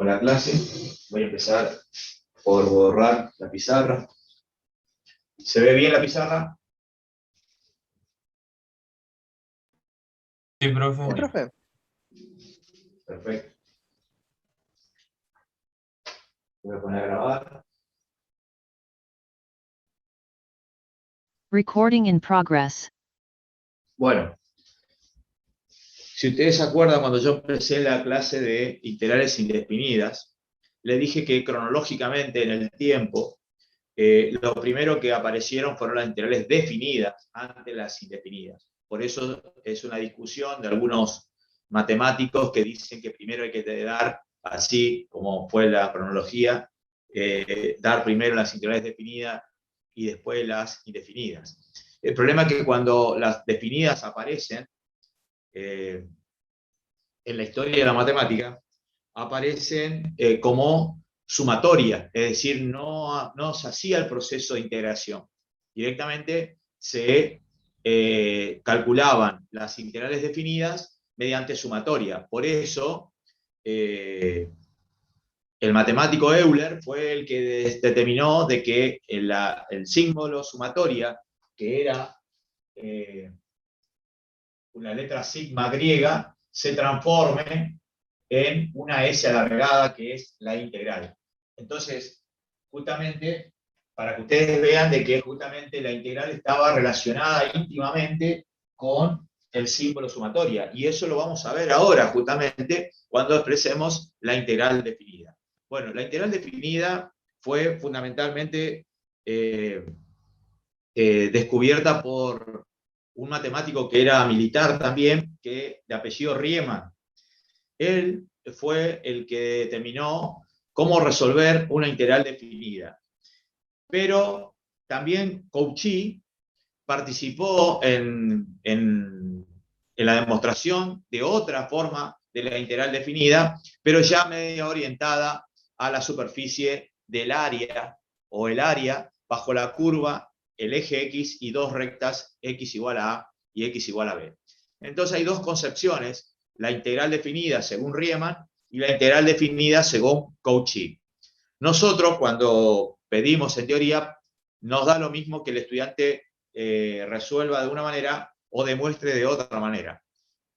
con la clase. Voy a empezar por borrar la pizarra. ¿Se ve bien la pizarra? Sí, profe. Bueno, profe. perfecto. Voy a poner a grabar. Recording in progress. Bueno, si ustedes se acuerdan, cuando yo empecé la clase de integrales indefinidas, le dije que cronológicamente en el tiempo, lo primero que aparecieron fueron las integrales definidas antes de las indefinidas. Por eso es una discusión de algunos matemáticos que dicen que primero hay que dar, así como fue la cronología, dar primero las integrales definidas y después las indefinidas. El problema es que cuando las definidas aparecen, en la historia de la matemática, aparecen como sumatoria, es decir, no se hacía el proceso de integración. Directamente se calculaban las integrales definidas mediante sumatoria. Por eso, el matemático Euler fue el que determinó de que el símbolo sumatoria, que era una letra sigma griega, se transforme en una S alargada, que es la integral. Entonces, justamente, para que ustedes vean de que justamente la integral estaba relacionada íntimamente con el símbolo sumatoria. Y eso lo vamos a ver ahora, justamente, cuando expresemos la integral definida. Bueno, la integral definida fue fundamentalmente descubierta por un matemático que era militar también, de apellido Riemann. Él fue el que determinó cómo resolver una integral definida. Pero también Cauchy participó en la demostración de otra forma de la integral definida, pero ya medio orientada a la superficie del área, o el área, bajo la curva, el eje X y dos rectas, X igual a A y X igual a B. Entonces hay dos concepciones: la integral definida según Riemann y la integral definida según Cauchy. Nosotros, cuando pedimos en teoría, nos da lo mismo que el estudiante resuelva de una manera o demuestre de otra manera.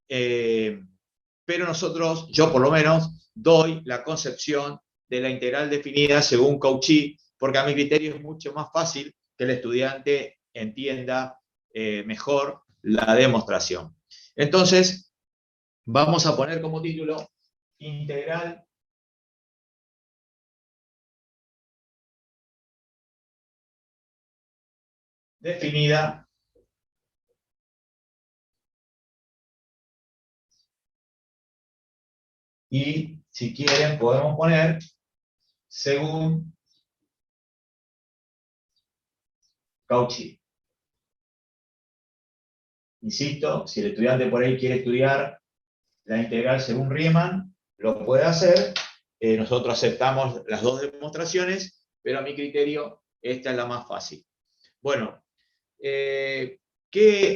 Pero nosotros, yo por lo menos, doy la concepción de la integral definida según Cauchy, porque a mi criterio es mucho más fácil que el estudiante entienda mejor la demostración. Entonces, vamos a poner como título integral definida y, si quieren, podemos poner según Cauchy. Insisto, si el estudiante por ahí quiere estudiar la integral según Riemann, lo puede hacer. Nosotros aceptamos las dos demostraciones, pero a mi criterio esta es la más fácil. Bueno, ¿qué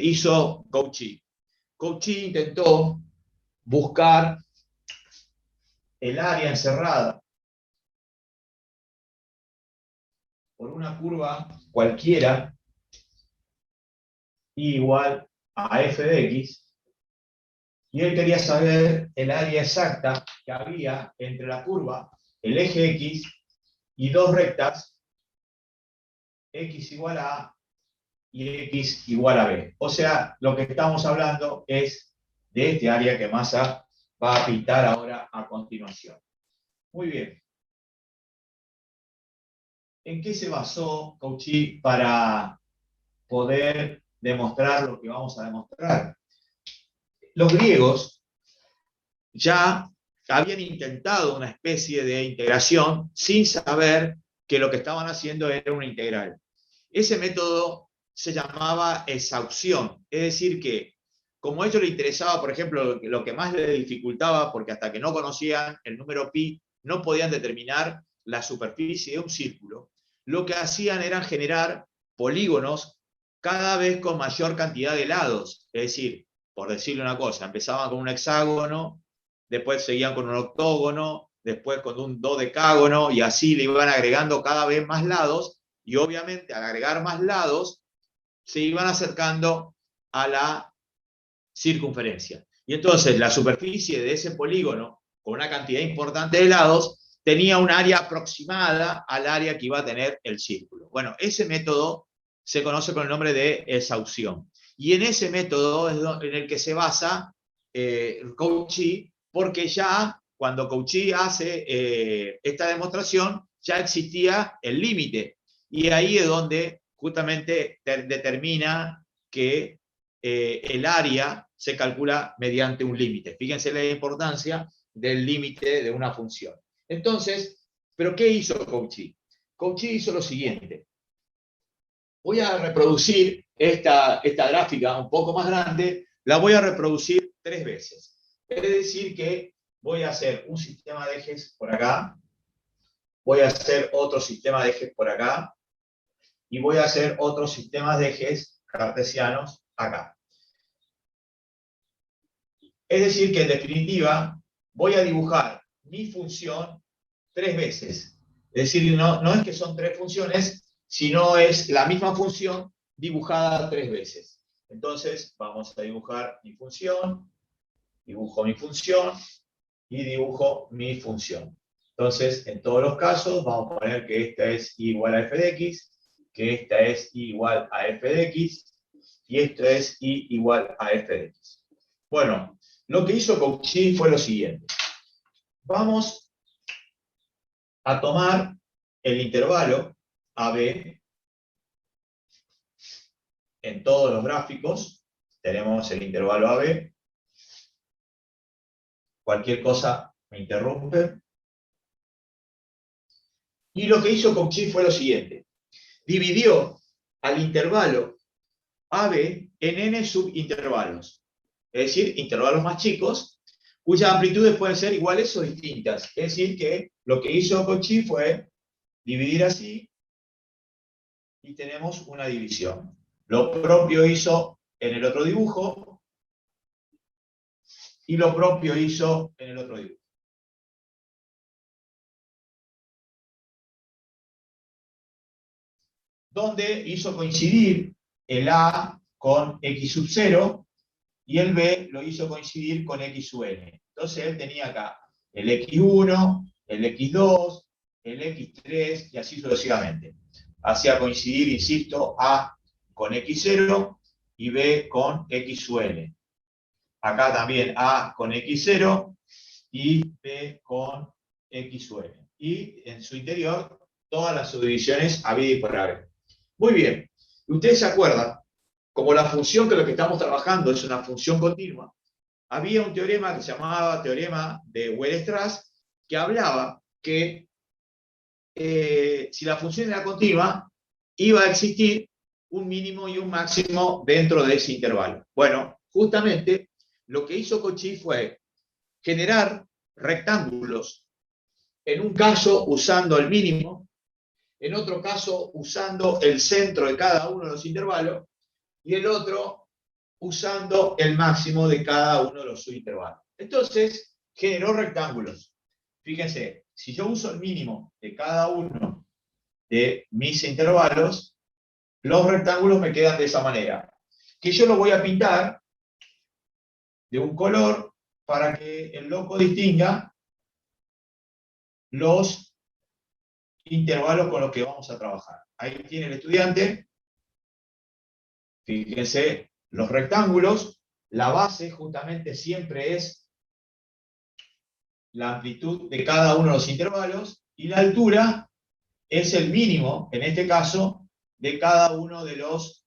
hizo Cauchy? Cauchy intentó buscar el área encerrada por una curva cualquiera igual a f de x, y él quería saber el área exacta que había entre la curva, el eje x, y dos rectas, x igual a A y x igual a B. O sea, lo que estamos hablando es de este área que Massa va a pintar ahora a continuación. Muy bien. ¿En qué se basó Cauchy para poder demostrar lo que vamos a demostrar? Los griegos ya habían intentado una especie de integración sin saber que lo que estaban haciendo era una integral. Ese método se llamaba exhaustión, es decir que, como a ellos les interesaba, por ejemplo, lo que más les dificultaba, porque hasta que no conocían el número pi, no podían determinar la superficie de un círculo, lo que hacían era generar polígonos cada vez con mayor cantidad de lados. Es decir, por decirle una cosa, empezaban con un hexágono, después seguían con un octógono, después con un dodecágono, y así le iban agregando cada vez más lados, y obviamente al agregar más lados, se iban acercando a la circunferencia. Y entonces la superficie de ese polígono, con una cantidad importante de lados, tenía un área aproximada al área que iba a tener el círculo. Bueno, ese método se conoce con el nombre de exhaustión. Y en ese método es en el que se basa Cauchy, porque ya cuando Cauchy hace esta demostración, ya existía el límite. Y ahí es donde justamente determina que el área se calcula mediante un límite. Fíjense la importancia del límite de una función. Entonces, ¿pero qué hizo Cauchy? Cauchy hizo lo siguiente. Voy a reproducir esta gráfica un poco más grande, la voy a reproducir 3 veces. Es decir que voy a hacer un sistema de ejes por acá, voy a hacer otro sistema de ejes por acá, y voy a hacer otros sistemas de ejes cartesianos acá. Es decir que en definitiva voy a dibujar mi función 3 veces. Es decir, no es que son 3 funciones, sino es la misma función dibujada 3 veces. Entonces vamos a dibujar mi función, dibujo mi función y dibujo mi función. Entonces, en todos los casos vamos a poner que esta es igual a f de x, que esta es igual a f de x, y esto es y igual a f de x. Bueno, lo que hizo Cauchy fue lo siguiente. Vamos a tomar el intervalo AB en todos los gráficos. Tenemos el intervalo AB. Cualquier cosa me interrumpe. Y lo que hizo Cauchy fue lo siguiente. Dividió al intervalo AB en n subintervalos. Es decir, intervalos más chicos, cuyas amplitudes pueden ser iguales o distintas. Es decir, que lo que hizo Cauchy fue dividir así, y tenemos una división. Lo propio hizo en el otro dibujo, y lo propio hizo en el otro dibujo. Donde hizo coincidir el A con X sub 0, y el B lo hizo coincidir con X sub n. Entonces él tenía acá el X1, el X2, el X3, y así sucesivamente. Hacía coincidir, insisto, A con X0 y B con X sub n. Acá también A con X0 y B con X sub n. Y en su interior, todas las subdivisiones habida y por haber. Muy bien. Ustedes se acuerdan, como la función que lo que estamos trabajando es una función continua, había un teorema que se llamaba teorema de Weierstrass, que hablaba que si la función era continua, iba a existir un mínimo y un máximo dentro de ese intervalo. Bueno, justamente lo que hizo Cauchy fue generar rectángulos, en un caso usando el mínimo, en otro caso usando el centro de cada uno de los intervalos, y el otro usando el máximo de cada uno de los subintervalos. Entonces, generó rectángulos. Fíjense, si yo uso el mínimo de cada uno de mis intervalos, los rectángulos me quedan de esa manera. Que yo lo voy a pintar de un color para que el loco distinga los intervalos con los que vamos a trabajar. Ahí tiene el estudiante. Fíjense, los rectángulos, la base justamente siempre es la amplitud de cada uno de los intervalos, y la altura es el mínimo, en este caso, de cada uno de los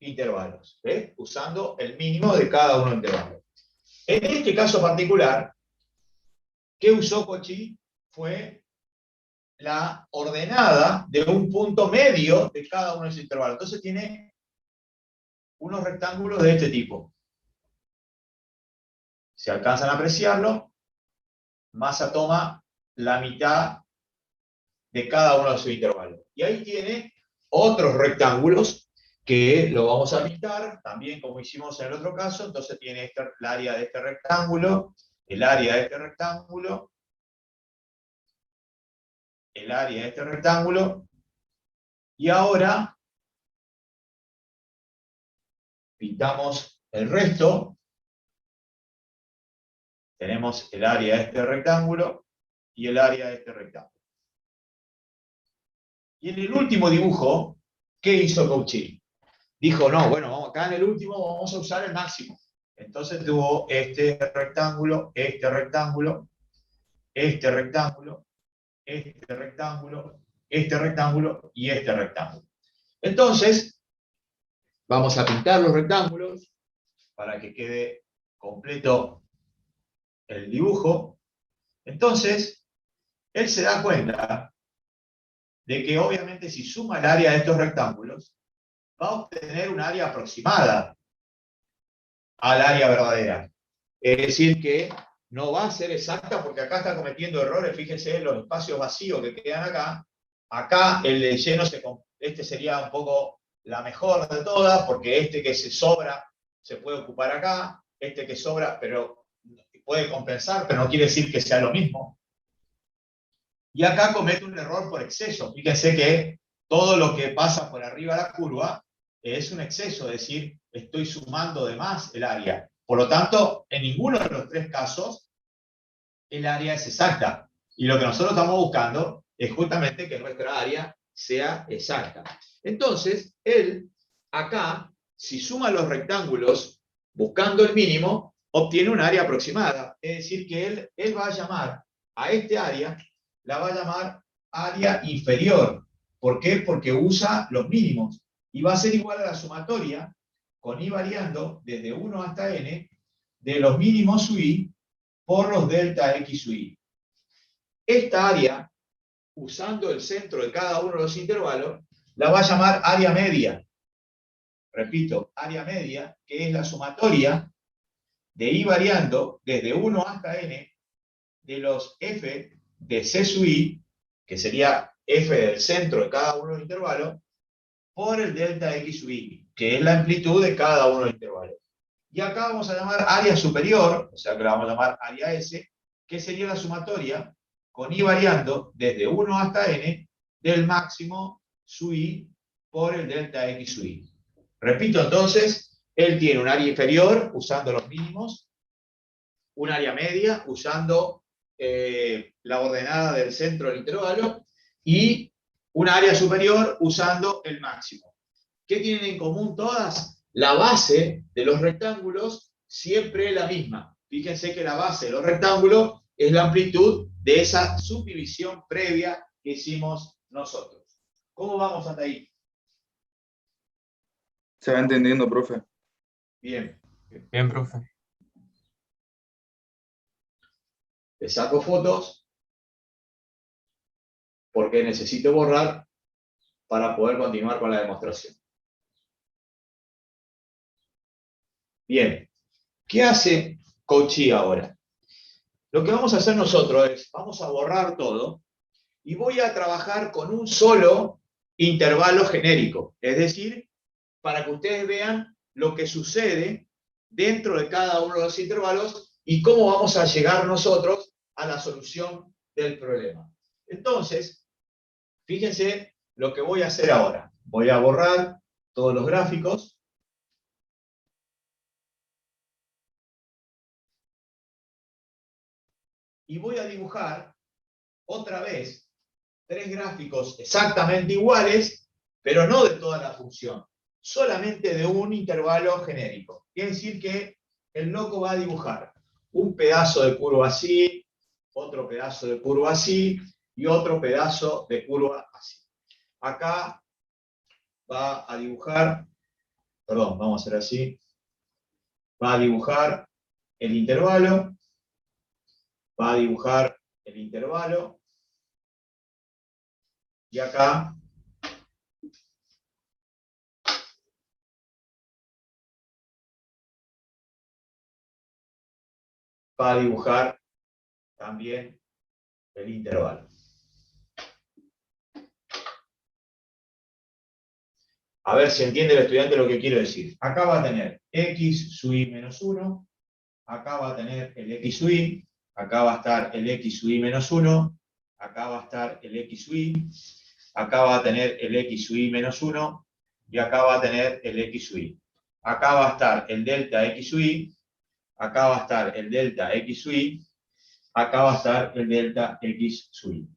intervalos. ¿Ves? Usando el mínimo de cada uno de los intervalos. En este caso particular, ¿qué usó Cauchy? Fue la ordenada de un punto medio de cada uno de esos intervalos. Entonces tiene unos rectángulos de este tipo. Si alcanzan a apreciarlo, masa toma la mitad de cada uno de sus intervalos. Y ahí tiene otros rectángulos que lo vamos a pintar, también como hicimos en el otro caso. Entonces tiene el área de este rectángulo, el área de este rectángulo, el área de este rectángulo, y ahora pintamos el resto. Tenemos el área de este rectángulo y el área de este rectángulo. Y en el último dibujo, ¿qué hizo Cauchy? Dijo, no, bueno, acá en el último vamos a usar el máximo. Entonces tuvo este rectángulo, este rectángulo, este rectángulo, este rectángulo, este rectángulo y este rectángulo. Entonces, vamos a pintar los rectángulos para que quede completo el dibujo. Entonces, él se da cuenta de que obviamente si suma el área de estos rectángulos, va a obtener un área aproximada al área verdadera. Es decir, que no va a ser exacta porque acá está cometiendo errores. Fíjense en los espacios vacíos que quedan acá. Acá el de lleno, este sería un poco la mejor de todas, porque este que se sobra se puede ocupar acá, este que sobra pero puede compensar, pero no quiere decir que sea lo mismo. Y acá comete un error por exceso. Fíjense que todo lo que pasa por arriba de la curva es un exceso, es decir, estoy sumando de más el área. Por lo tanto, en ninguno de los tres casos el área es exacta. Y lo que nosotros estamos buscando es justamente que nuestra área sea exacta. Entonces, él acá, si suma los rectángulos buscando el mínimo, obtiene un área aproximada. Es decir, que él va a llamar a este área, la va a llamar área inferior. ¿Por qué? Porque usa los mínimos. Y va a ser igual a la sumatoria, con i variando desde 1 hasta n, de los mínimos su i por los delta x su i. Esta área, usando el centro de cada uno de los intervalos, la va a llamar área media. Repito, área media, que es la sumatoria de i variando desde 1 hasta n de los f de c sub i, que sería f del centro de cada uno de los intervalos, por el delta x sub i, que es la amplitud de cada uno de los intervalos. Y acá vamos a llamar área superior, o sea que la vamos a llamar área S, que sería la sumatoria con i variando desde 1 hasta n del máximo sub i por el delta x sub i. Repito entonces, él tiene un área inferior usando los mínimos, un área media usando la ordenada del centro del intervalo y un área superior usando el máximo. ¿Qué tienen en común todas? La base de los rectángulos siempre es la misma. Fíjense que la base de los rectángulos es la amplitud de esa subdivisión previa que hicimos nosotros. ¿Cómo vamos hasta ahí? Se va entendiendo, profe. Bien. Bien, profe. Le saco fotos porque necesito borrar para poder continuar con la demostración. Bien. ¿Qué hace Cauchy ahora? Lo que vamos a hacer nosotros es, vamos a borrar todo y voy a trabajar con un solo intervalo genérico. Es decir, para que ustedes vean lo que sucede dentro de cada uno de los intervalos y cómo vamos a llegar nosotros a la solución del problema. Entonces, fíjense lo que voy a hacer ahora. Voy a borrar todos los gráficos. Y voy a dibujar otra vez tres gráficos exactamente iguales, pero no de toda la función, solamente de un intervalo genérico. Quiere decir que el loco va a dibujar un pedazo de curva así, otro pedazo de curva así y otro pedazo de curva así. Acá va a dibujar, perdón, vamos a hacer así, va a dibujar el intervalo, va a dibujar el intervalo, y acá va a dibujar también el intervalo. A ver si entiende el estudiante lo que quiero decir. Acá va a tener x sub i menos 1, acá va a tener el x sub i, acá va a estar el x sub i menos 1, acá va a estar el x sub y, acá va a tener el x sub y menos 1, y acá va a tener el x sub y. Acá va a estar el delta x sub y, acá va a estar el delta x sub y, acá va a estar el delta x sub y.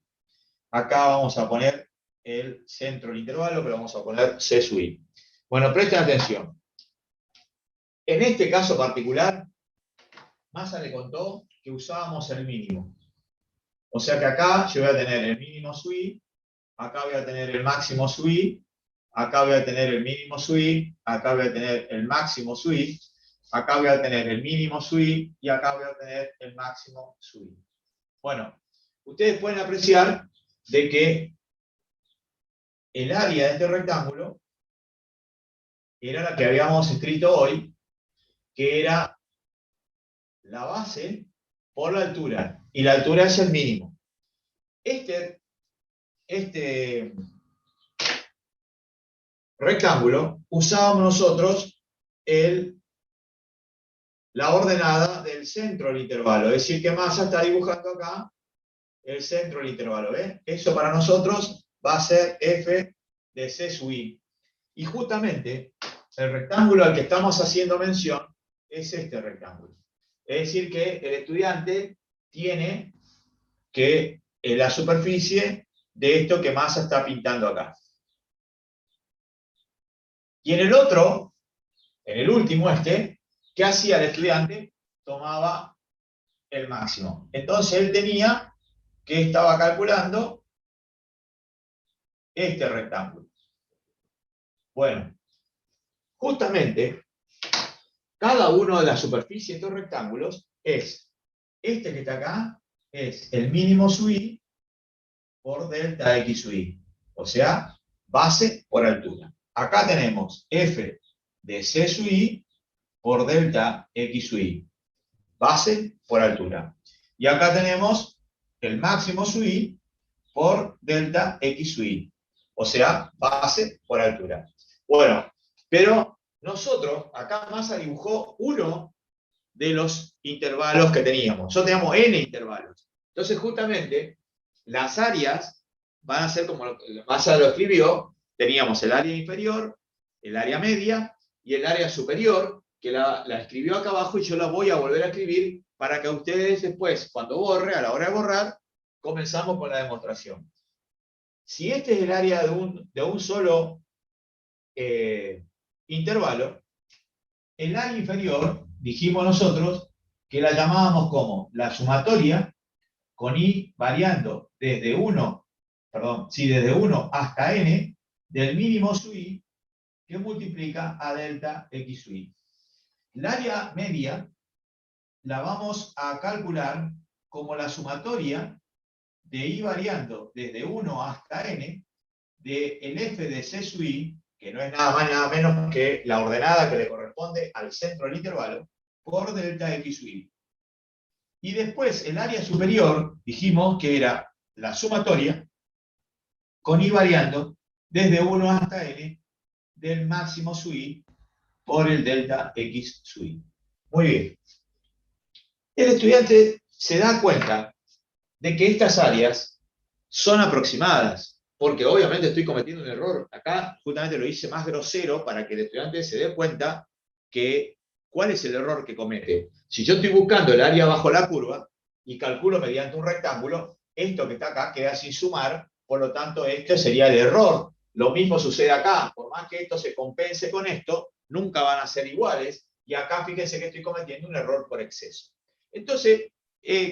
Acá vamos a poner el centro del intervalo, pero vamos a poner c sub i. Bueno, presten atención. En este caso particular, Massa le contó que usábamos el mínimo. O sea que acá yo voy a tener el mínimo sub i, acá voy a tener el máximo sub i, acá voy a tener el mínimo sub i, acá voy a tener el máximo sub i, acá voy a tener el mínimo sub i, y acá voy a tener el máximo sub i. Bueno, ustedes pueden apreciar de que el área de este rectángulo era la que habíamos escrito hoy, que era la base por la altura, y la altura es el mínimo. Este rectángulo usábamos nosotros la ordenada del centro del intervalo, es decir, que Massa está dibujando acá el centro del intervalo, ¿ves? Eso para nosotros va a ser f de c sub i. Y justamente el rectángulo al que estamos haciendo mención es este rectángulo. Es decir, que el estudiante tiene que la superficie de esto que Massa está pintando acá. Y en el otro, en el último ¿qué hacía el estudiante? Tomaba el máximo. Entonces él tenía que estaba calculando este rectángulo. Bueno, justamente cada uno de las superficies de estos rectángulos es, este que está acá, es el mínimo sub i por delta x sub i. O sea, base por altura. Acá tenemos f de c sub i por delta x sub i. Base por altura. Y acá tenemos el máximo sub i por delta x sub i. O sea, base por altura. Bueno, pero nosotros, acá Massa dibujó uno de los intervalos que teníamos. Nosotros teníamos n intervalos. Entonces, justamente, las áreas van a ser como Massa lo escribió. Teníamos el área inferior, el área media y el área superior, que la escribió acá abajo, y yo la voy a volver a escribir para que ustedes después, cuando borre, a la hora de borrar, comenzamos con la demostración. Si este es el área de un solo intervalo, el área inferior, dijimos nosotros, que la llamábamos como la sumatoria, con i variando desde 1 hasta n, del mínimo sub i, que multiplica a delta x sub i. El área media la vamos a calcular como la sumatoria de i variando desde 1 hasta n, de el f de c sub i, que no es nada más nada menos que la ordenada que le corresponde al centro del intervalo, por delta x sub i. Y después el área superior, dijimos que era la sumatoria, con i variando desde 1 hasta n, del máximo sub i por el delta x sub i. Muy bien. El estudiante se da cuenta de que estas áreas son aproximadas, porque obviamente estoy cometiendo un error. Acá justamente lo hice más grosero para que el estudiante se dé cuenta que cuál es el error que comete. Si yo estoy buscando el área bajo la curva y calculo mediante un rectángulo, esto que está acá queda sin sumar, por lo tanto este sería el error. Lo mismo sucede acá, por más que esto se compense con esto, nunca van a ser iguales, y acá fíjense que estoy cometiendo un error por exceso. Entonces,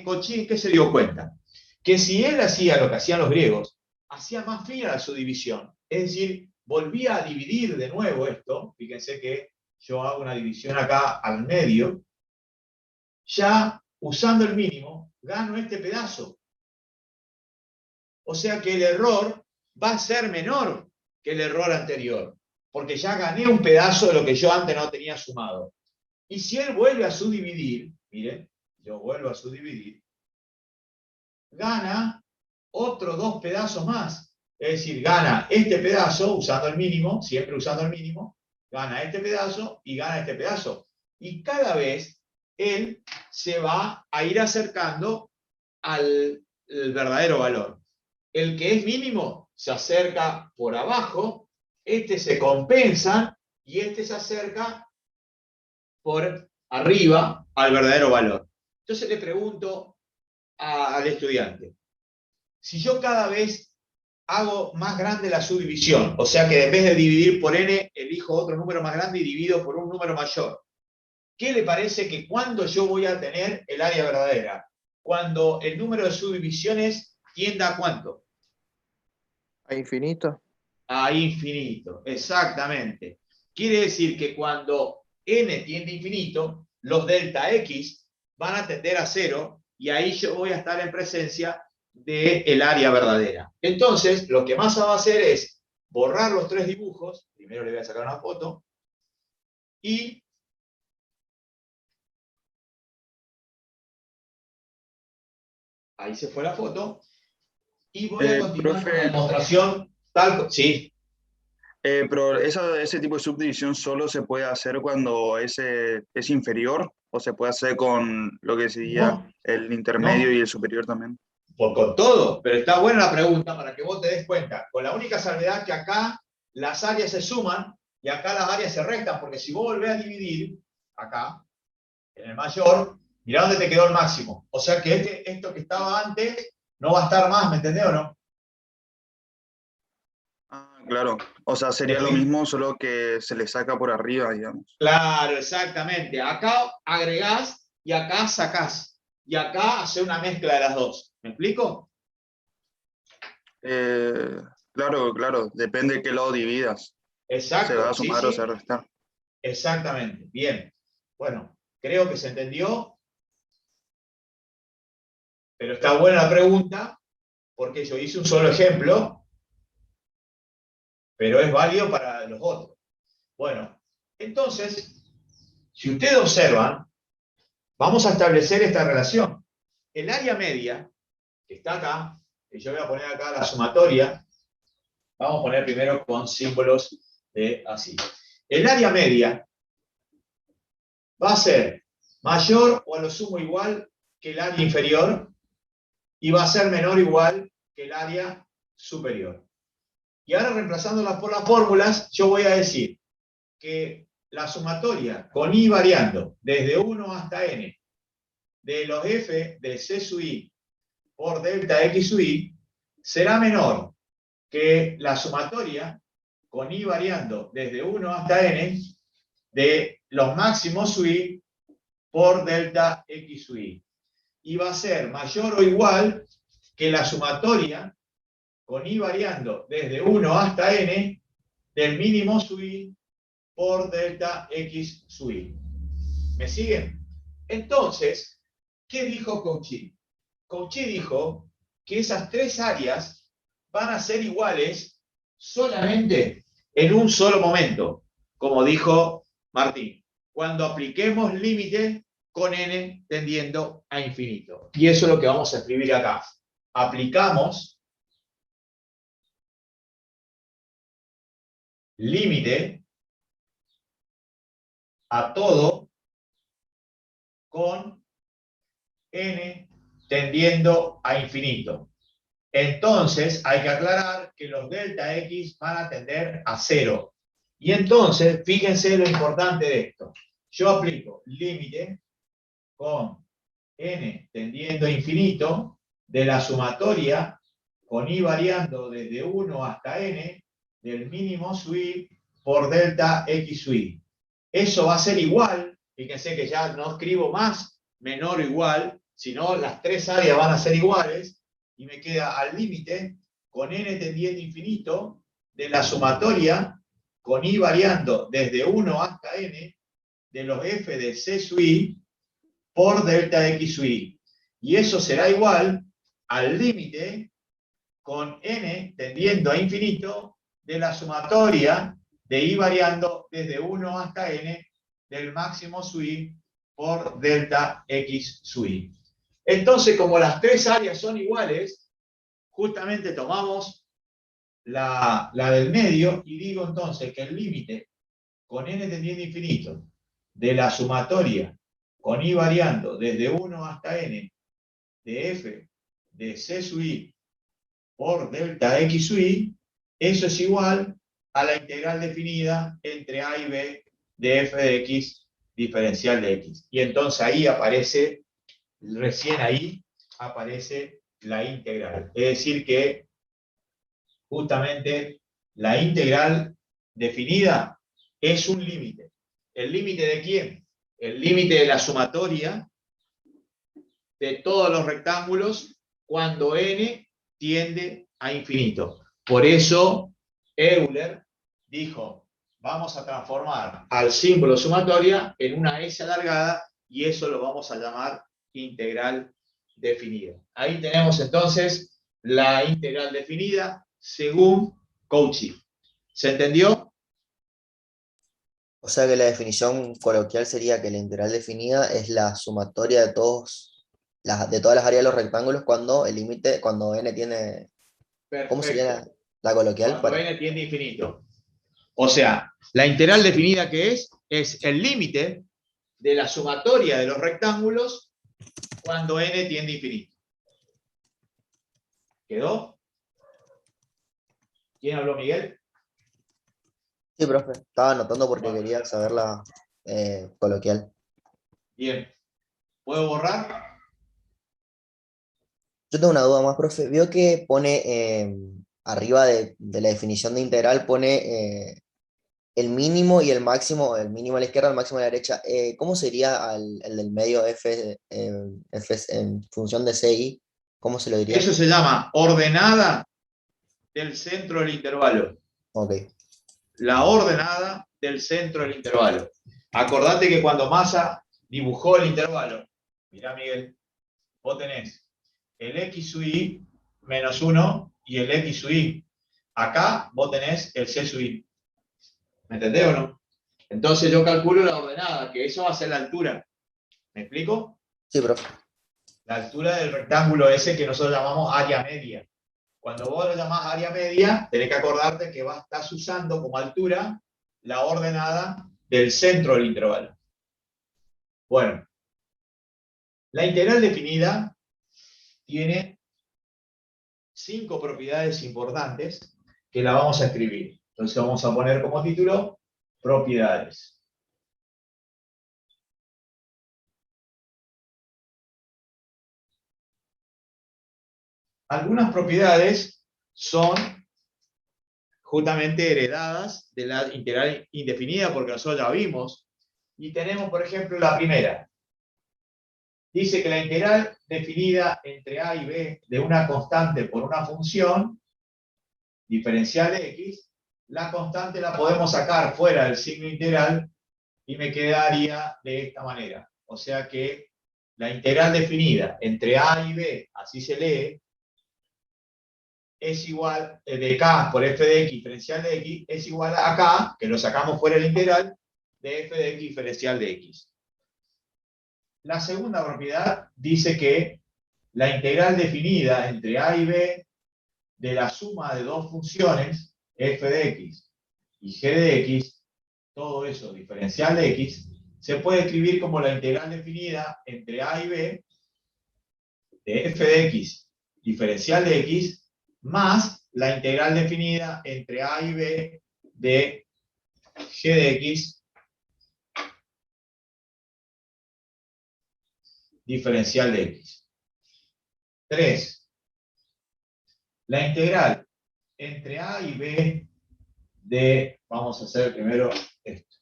Cauchy, ¿qué se dio cuenta? Que si él hacía lo que hacían los griegos, hacía más fina la subdivisión, es decir, volvía a dividir de nuevo esto, fíjense que yo hago una división acá al medio, ya usando el mínimo, gano este pedazo. O sea que el error va a ser menor que el error anterior, porque ya gané un pedazo de lo que yo antes no tenía sumado. Y si él vuelve a subdividir, miren, yo vuelvo a subdividir, gana otros 2 pedazos más. Es decir, gana este pedazo usando el mínimo, siempre usando el mínimo, gana este pedazo y gana este pedazo. Y cada vez él se va a ir acercando al verdadero valor. el que es mínimo se acerca por abajo, este se compensa y este se acerca por arriba al verdadero valor. Entonces le pregunto al estudiante, si yo cada vez hago más grande la subdivisión, o sea que en vez de dividir por n, elijo otro número más grande y divido por un número mayor, ¿qué le parece que cuando yo voy a tener el área verdadera? Cuando el número de subdivisiones tienda a ¿cuánto? A infinito. A infinito, exactamente. Quiere decir que cuando n tiende a infinito, los delta x van a tender a cero y ahí yo voy a estar en presencia del área verdadera. Entonces, lo que Massa va a hacer es borrar los tres dibujos, primero le voy a sacar una foto, y ahí se fue la foto, y voy a continuar con la Profe, demostración tal. Sí. pero ese tipo de subdivisión solo se puede hacer cuando es inferior o se puede hacer con lo que sería No, el intermedio no, y el superior también. con todo, pero está buena la pregunta para que vos te des cuenta, con la única salvedad que acá las áreas se suman y acá las áreas se restan, porque si vos volvés a dividir, acá, en el mayor, mirá dónde te quedó el máximo. O sea que esto que estaba antes no va a estar más, ¿me entendés o no? Ah, claro. O sea, ¿Me sería lo explico? mismo, solo que se le saca por arriba, digamos. Claro, exactamente. Acá agregás y acá sacás. Y acá hace una mezcla de las dos. ¿Me explico? Eh, claro, claro. Depende de qué lado dividas. Se va Exacto, a sí, sumar o se va sí, a restar. exactamente. Bien. Bueno, creo que se entendió, pero está buena la pregunta, porque yo hice un solo ejemplo, pero es válido para los otros. Bueno, entonces, si ustedes observan, vamos a establecer esta relación. El área media, que está acá, que yo voy a poner acá la sumatoria, vamos a poner primero con símbolos de así. El área media va a ser mayor o a lo sumo igual que el área inferior y va a ser menor o igual que el área superior. Y ahora reemplazándolas por las fórmulas, yo voy a decir que la sumatoria con i variando desde 1 hasta n de los f de c sub i por delta x sub i será menor que la sumatoria con i variando desde 1 hasta n de los máximos sub i por delta x sub i. Y va a ser mayor o igual que la sumatoria con i variando desde 1 hasta n del mínimo sub i por delta x sub i. ¿Me siguen? Entonces, ¿qué dijo Cauchy? Cauchy dijo que esas tres áreas van a ser iguales solamente en un solo momento, como dijo Martín, cuando apliquemos límite con n tendiendo a infinito. Y eso es lo que vamos a escribir acá. Aplicamos límite a todo con n tendiendo a infinito. Entonces hay que aclarar que los delta x van a tender a cero. Y entonces, fíjense lo importante de esto. Yo aplico límite con n tendiendo a infinito de la sumatoria con i variando desde 1 hasta n del mínimo sub i por delta x sub i. Eso va a ser igual, fíjense que ya no escribo más menor o igual, sino las tres áreas van a ser iguales, y me queda al límite con n tendiendo a infinito de la sumatoria con i variando desde 1 hasta n de los f de c sub i por delta x sub i. Y eso será igual al límite con n tendiendo a infinito de la sumatoria de i variando desde 1 hasta n del máximo sub i por delta x sub i. Entonces, como las tres áreas son iguales, justamente tomamos la del medio y digo entonces que el límite con n tendiendo a infinito de la sumatoria con i variando desde 1 hasta n de f de c sub i por delta x sub i, eso es igual a la integral definida entre a y b de f de x diferencial de x. Y entonces ahí aparece, recién ahí aparece la integral. Es decir que justamente la integral definida es un límite. ¿El límite de quién? El límite de la sumatoria de todos los rectángulos cuando n tiende a infinito. Por eso Euler dijo, vamos a transformar al símbolo sumatoria en una S alargada y eso lo vamos a llamar integral definida. Ahí tenemos entonces la integral definida según Cauchy. ¿Se entendió? O sea que la definición coloquial sería que la integral definida es la sumatoria de de todas las áreas de los rectángulos cuando el límite, cuando n tiene. Perfecto. ¿Cómo sería la coloquial? Cuando n tiende a infinito. O sea, la integral definida que es el límite de la sumatoria de los rectángulos cuando n tiende a infinito. ¿Quedó? ¿Quién habló, Miguel? Sí, profe. Estaba anotando porque quería saber la coloquial. Bien. ¿Puedo borrar? Yo tengo una duda más, profe. Vio que pone arriba de la definición de integral, pone el mínimo y el máximo, el mínimo a la izquierda, el máximo a la derecha. ¿Cómo sería el del medio f, f en función de ci? ¿Cómo se lo diría? Eso se llama ordenada del centro del intervalo. Ok. La ordenada del centro del intervalo. Acordate que cuando Massa dibujó el intervalo, mirá, Miguel, vos tenés el x sub i menos 1 y el x sub i. Acá vos tenés el c sub i. ¿Me entendés o no? Entonces yo calculo la ordenada, que eso va a ser la altura. ¿Me explico? Sí, profe. La altura del rectángulo ese que nosotros llamamos área media. Cuando vos lo llamás área media, tenés que acordarte que estás usando como altura la ordenada del centro del intervalo. Bueno, la integral definida tiene 5 propiedades importantes que la vamos a escribir. Entonces vamos a poner como título propiedades. Algunas propiedades son justamente heredadas de la integral indefinida porque nosotros ya vimos. Y tenemos, por ejemplo, la primera. Dice que la integral definida entre a y b de una constante por una función diferencial de x, la constante la podemos sacar fuera del signo integral y me quedaría de esta manera. O sea que la integral definida entre a y b, así se lee, es igual, de k por f de x diferencial de x, es igual a k, que lo sacamos fuera del integral, de f de x diferencial de x. La segunda propiedad dice que la integral definida entre a y b de la suma de dos funciones, f de x y g de x, todo eso diferencial de x, se puede escribir como la integral definida entre a y b de f de x diferencial de x más la integral definida entre a y b de g de x diferencial de x. 3. La integral entre a y b de, vamos a hacer primero esto.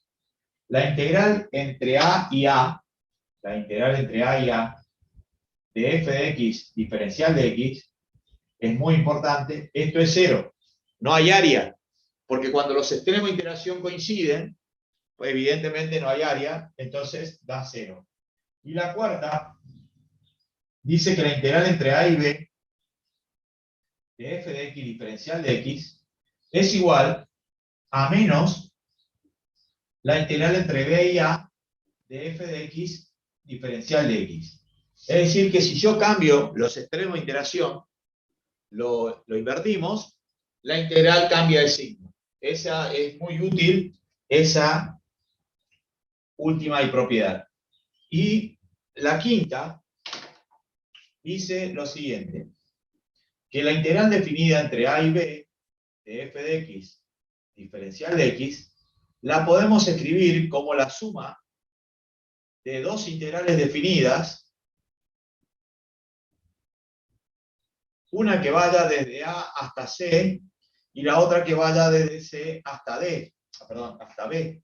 La integral entre a y a, la integral entre a y a de f de x diferencial de x es muy importante. Esto es 0. No hay área, porque cuando los extremos de integración coinciden, pues evidentemente no hay área, entonces da 0. Y la cuarta dice que la integral entre a y b de f de x diferencial de x es igual a menos la integral entre b y a de f de x diferencial de x. Es decir, que si yo cambio los extremos de integración, lo invertimos, la integral cambia de signo. Esa es muy útil, esa última propiedad. Y la quinta dice lo siguiente, que la integral definida entre a y b de f de x diferencial de x, la podemos escribir como la suma de dos integrales definidas, una que vaya desde a hasta c y la otra que vaya desde c hasta d, perdón, hasta b.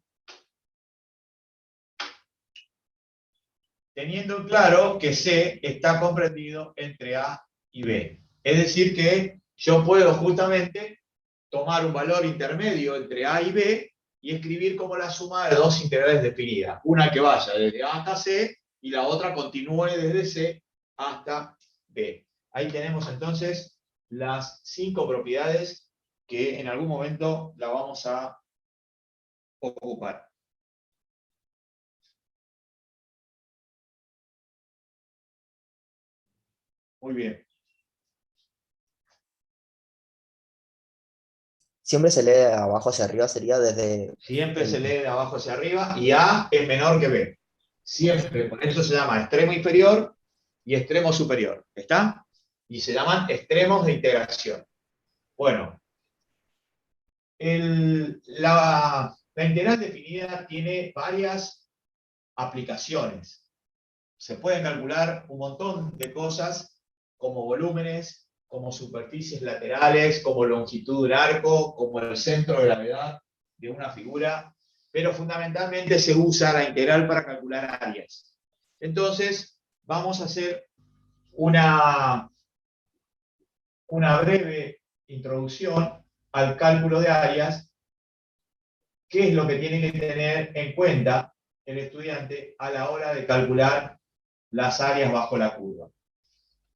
Teniendo claro que c está comprendido entre a y b. Es decir que yo puedo justamente tomar un valor intermedio entre a y b y escribir como la suma de dos integrales definidas. Una que vaya desde a hasta c y la otra continúe desde c hasta b. Ahí tenemos entonces las 5 propiedades que en algún momento la vamos a ocupar. Muy bien. Siempre se lee de abajo hacia arriba, sería desde... Siempre se lee de abajo hacia arriba y A es menor que B. Siempre. Por eso se llama extremo inferior y extremo superior. ¿Está? Y se llaman extremos de integración. Bueno, la integral definida tiene varias aplicaciones. Se pueden calcular un montón de cosas como volúmenes, como superficies laterales, como longitud de un arco, como el centro de gravedad de una figura, pero fundamentalmente se usa la integral para calcular áreas. Entonces, vamos a hacer una breve introducción al cálculo de áreas, qué es lo que tiene que tener en cuenta el estudiante a la hora de calcular las áreas bajo la curva.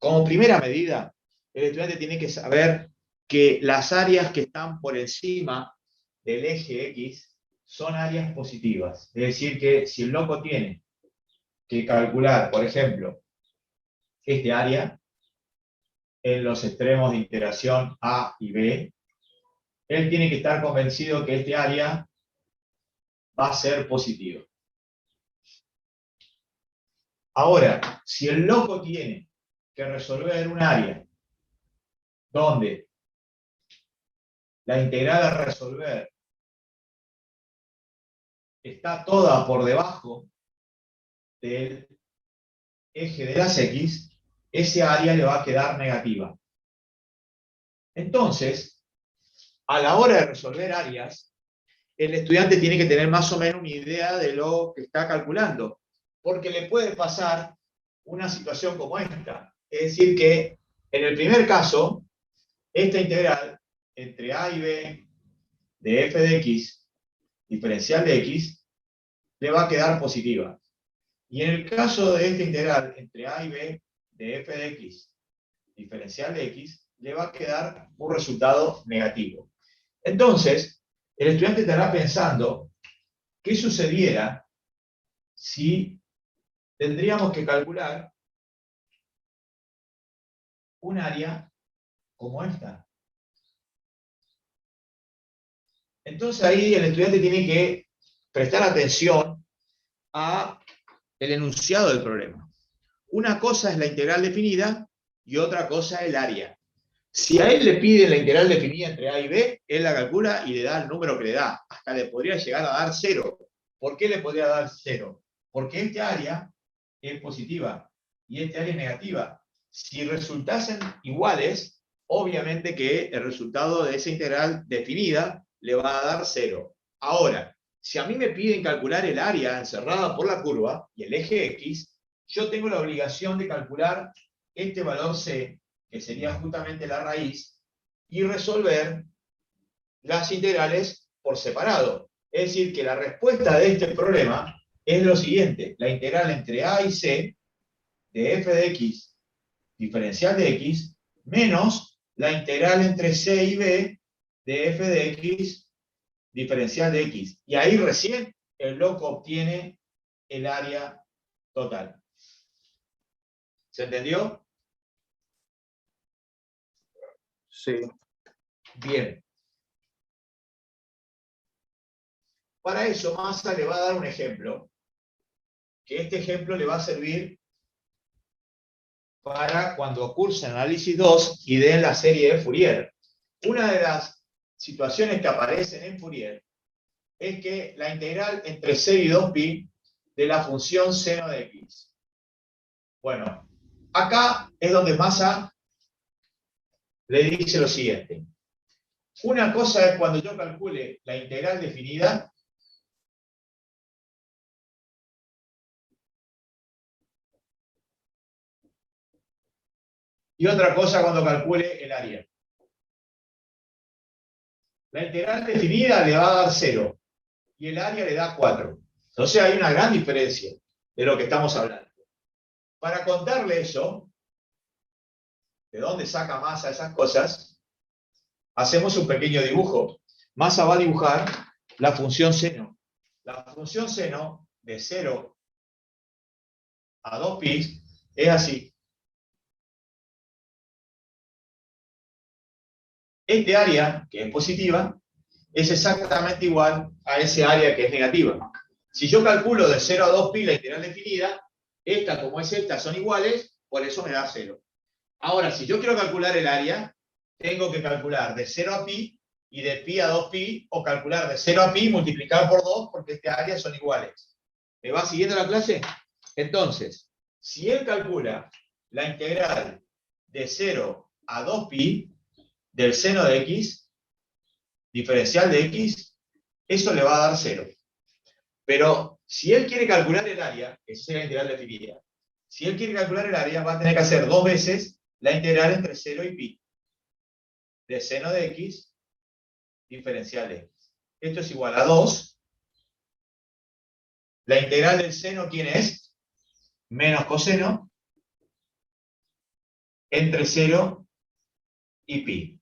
Como primera medida, el estudiante tiene que saber que las áreas que están por encima del eje X son áreas positivas. Es decir, que si el loco tiene que calcular, por ejemplo, este área en los extremos de integración A y B, él tiene que estar convencido que este área va a ser positivo. Ahora, si el loco tiene que resolver un área donde la integral a resolver está toda por debajo del eje de las X, ese área le va a quedar negativa. Entonces, a la hora de resolver áreas, el estudiante tiene que tener más o menos una idea de lo que está calculando, porque le puede pasar una situación como esta. Es decir, que en el primer caso, esta integral entre a y b de f de x, diferencial de x, le va a quedar positiva. Y en el caso de esta integral entre a y b de f de x, diferencial de x, le va a quedar un resultado negativo. Entonces, el estudiante estará pensando qué sucediera si tendríamos que calcular un área como esta. Entonces ahí el estudiante tiene que prestar atención a el enunciado del problema. Una cosa es la integral definida y otra cosa el área. Si a él le piden la integral definida entre a y b, él la calcula y le da el número que le da. Hasta le podría llegar a dar 0. ¿Por qué le podría dar 0? Porque este área es positiva y este área es negativa. Si resultasen iguales, obviamente que el resultado de esa integral definida le va a dar 0. Ahora, si a mí me piden calcular el área encerrada por la curva y el eje X, yo tengo la obligación de calcular este valor C, que sería justamente la raíz, y resolver las integrales por separado. Es decir, que la respuesta de este problema es lo siguiente: la integral entre a y c de f de x, diferencial de x, menos la integral entre c y b de f de x, diferencial de x. Y ahí recién el loco obtiene el área total. ¿Se entendió? Sí. Bien. Para eso, Massa le va a dar un ejemplo, que este ejemplo le va a servir para cuando cursen análisis 2 y den la serie de Fourier. Una de las situaciones que aparecen en Fourier es que la integral entre 0 y 2pi de la función seno de x. Bueno, acá es donde Massa le dice lo siguiente. Una cosa es cuando yo calcule la integral definida, y otra cosa cuando calcule el área. La integral definida le va a dar 0 y el área le da 4. Entonces hay una gran diferencia de lo que estamos hablando. Para contarle eso, de dónde saca Massa esas cosas, hacemos un pequeño dibujo. Massa va a dibujar la función seno. La función seno de 0 a 2pi es así. Este área, que es positiva, es exactamente igual a ese área que es negativa. Si yo calculo de 0 a 2pi la integral definida, esta como es esta son iguales, por eso me da 0. Ahora, si yo quiero calcular el área, tengo que calcular de 0 a pi y de pi a 2pi, o calcular de 0 a pi multiplicado por 2, porque este área son iguales. ¿Me va siguiendo la clase? Entonces, si él calcula la integral de 0 a 2pi del seno de x, diferencial de x, eso le va a dar 0. Pero si él quiere calcular el área, esa sería la integral definida, si él quiere calcular el área, va a tener que hacer 2 veces la integral entre 0 y pi de seno de x, diferencial de x. Esto es igual a 2. La integral del seno, ¿quién es? Menos coseno entre 0 y pi.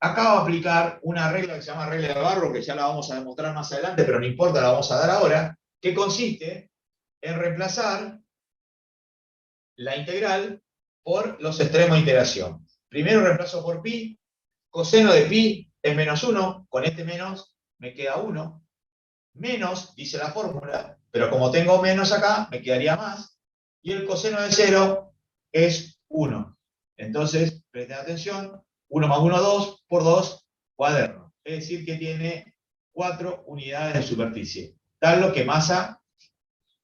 Acá va a aplicar una regla que se llama regla de Barrow, que ya la vamos a demostrar más adelante, pero no importa, la vamos a dar ahora, que consiste en reemplazar la integral por los extremos de integración. Primero reemplazo por pi, coseno de pi es menos 1, con este menos me queda 1, menos, dice la fórmula, pero como tengo menos acá, me quedaría más, y el coseno de 0 es 1. Entonces, presten atención, 1 más 1, 2, por 2, cuaderno. Es decir, que tiene 4 unidades de superficie, tal lo que Massa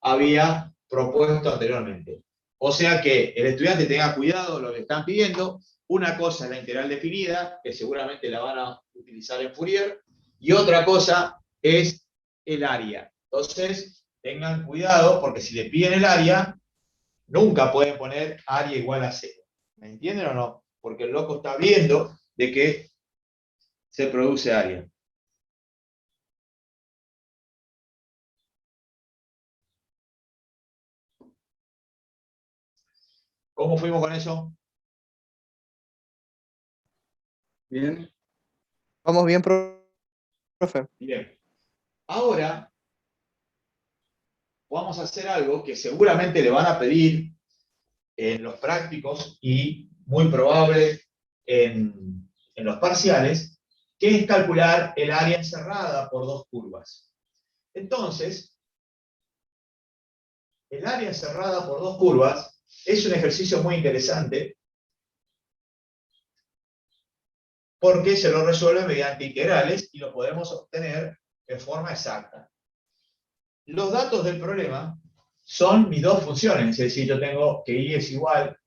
había propuesto anteriormente. O sea que el estudiante tenga cuidado lo que están pidiendo. Una cosa es la integral definida, que seguramente la van a utilizar en Fourier, y otra cosa es el área. Entonces, tengan cuidado, porque si le piden el área, nunca pueden poner área igual a 0. ¿Me entienden o no? Porque el loco está viendo de que se produce área. ¿Cómo fuimos con eso? Bien. Vamos bien, profe. Bien. Ahora vamos a hacer algo que seguramente le van a pedir en los prácticos y muy probable en los parciales, que es calcular el área encerrada por dos curvas. Entonces, el área encerrada por dos curvas es un ejercicio muy interesante porque se lo resuelve mediante integrales y lo podemos obtener en forma exacta. Los datos del problema son mis dos funciones, es decir, yo tengo que y es igual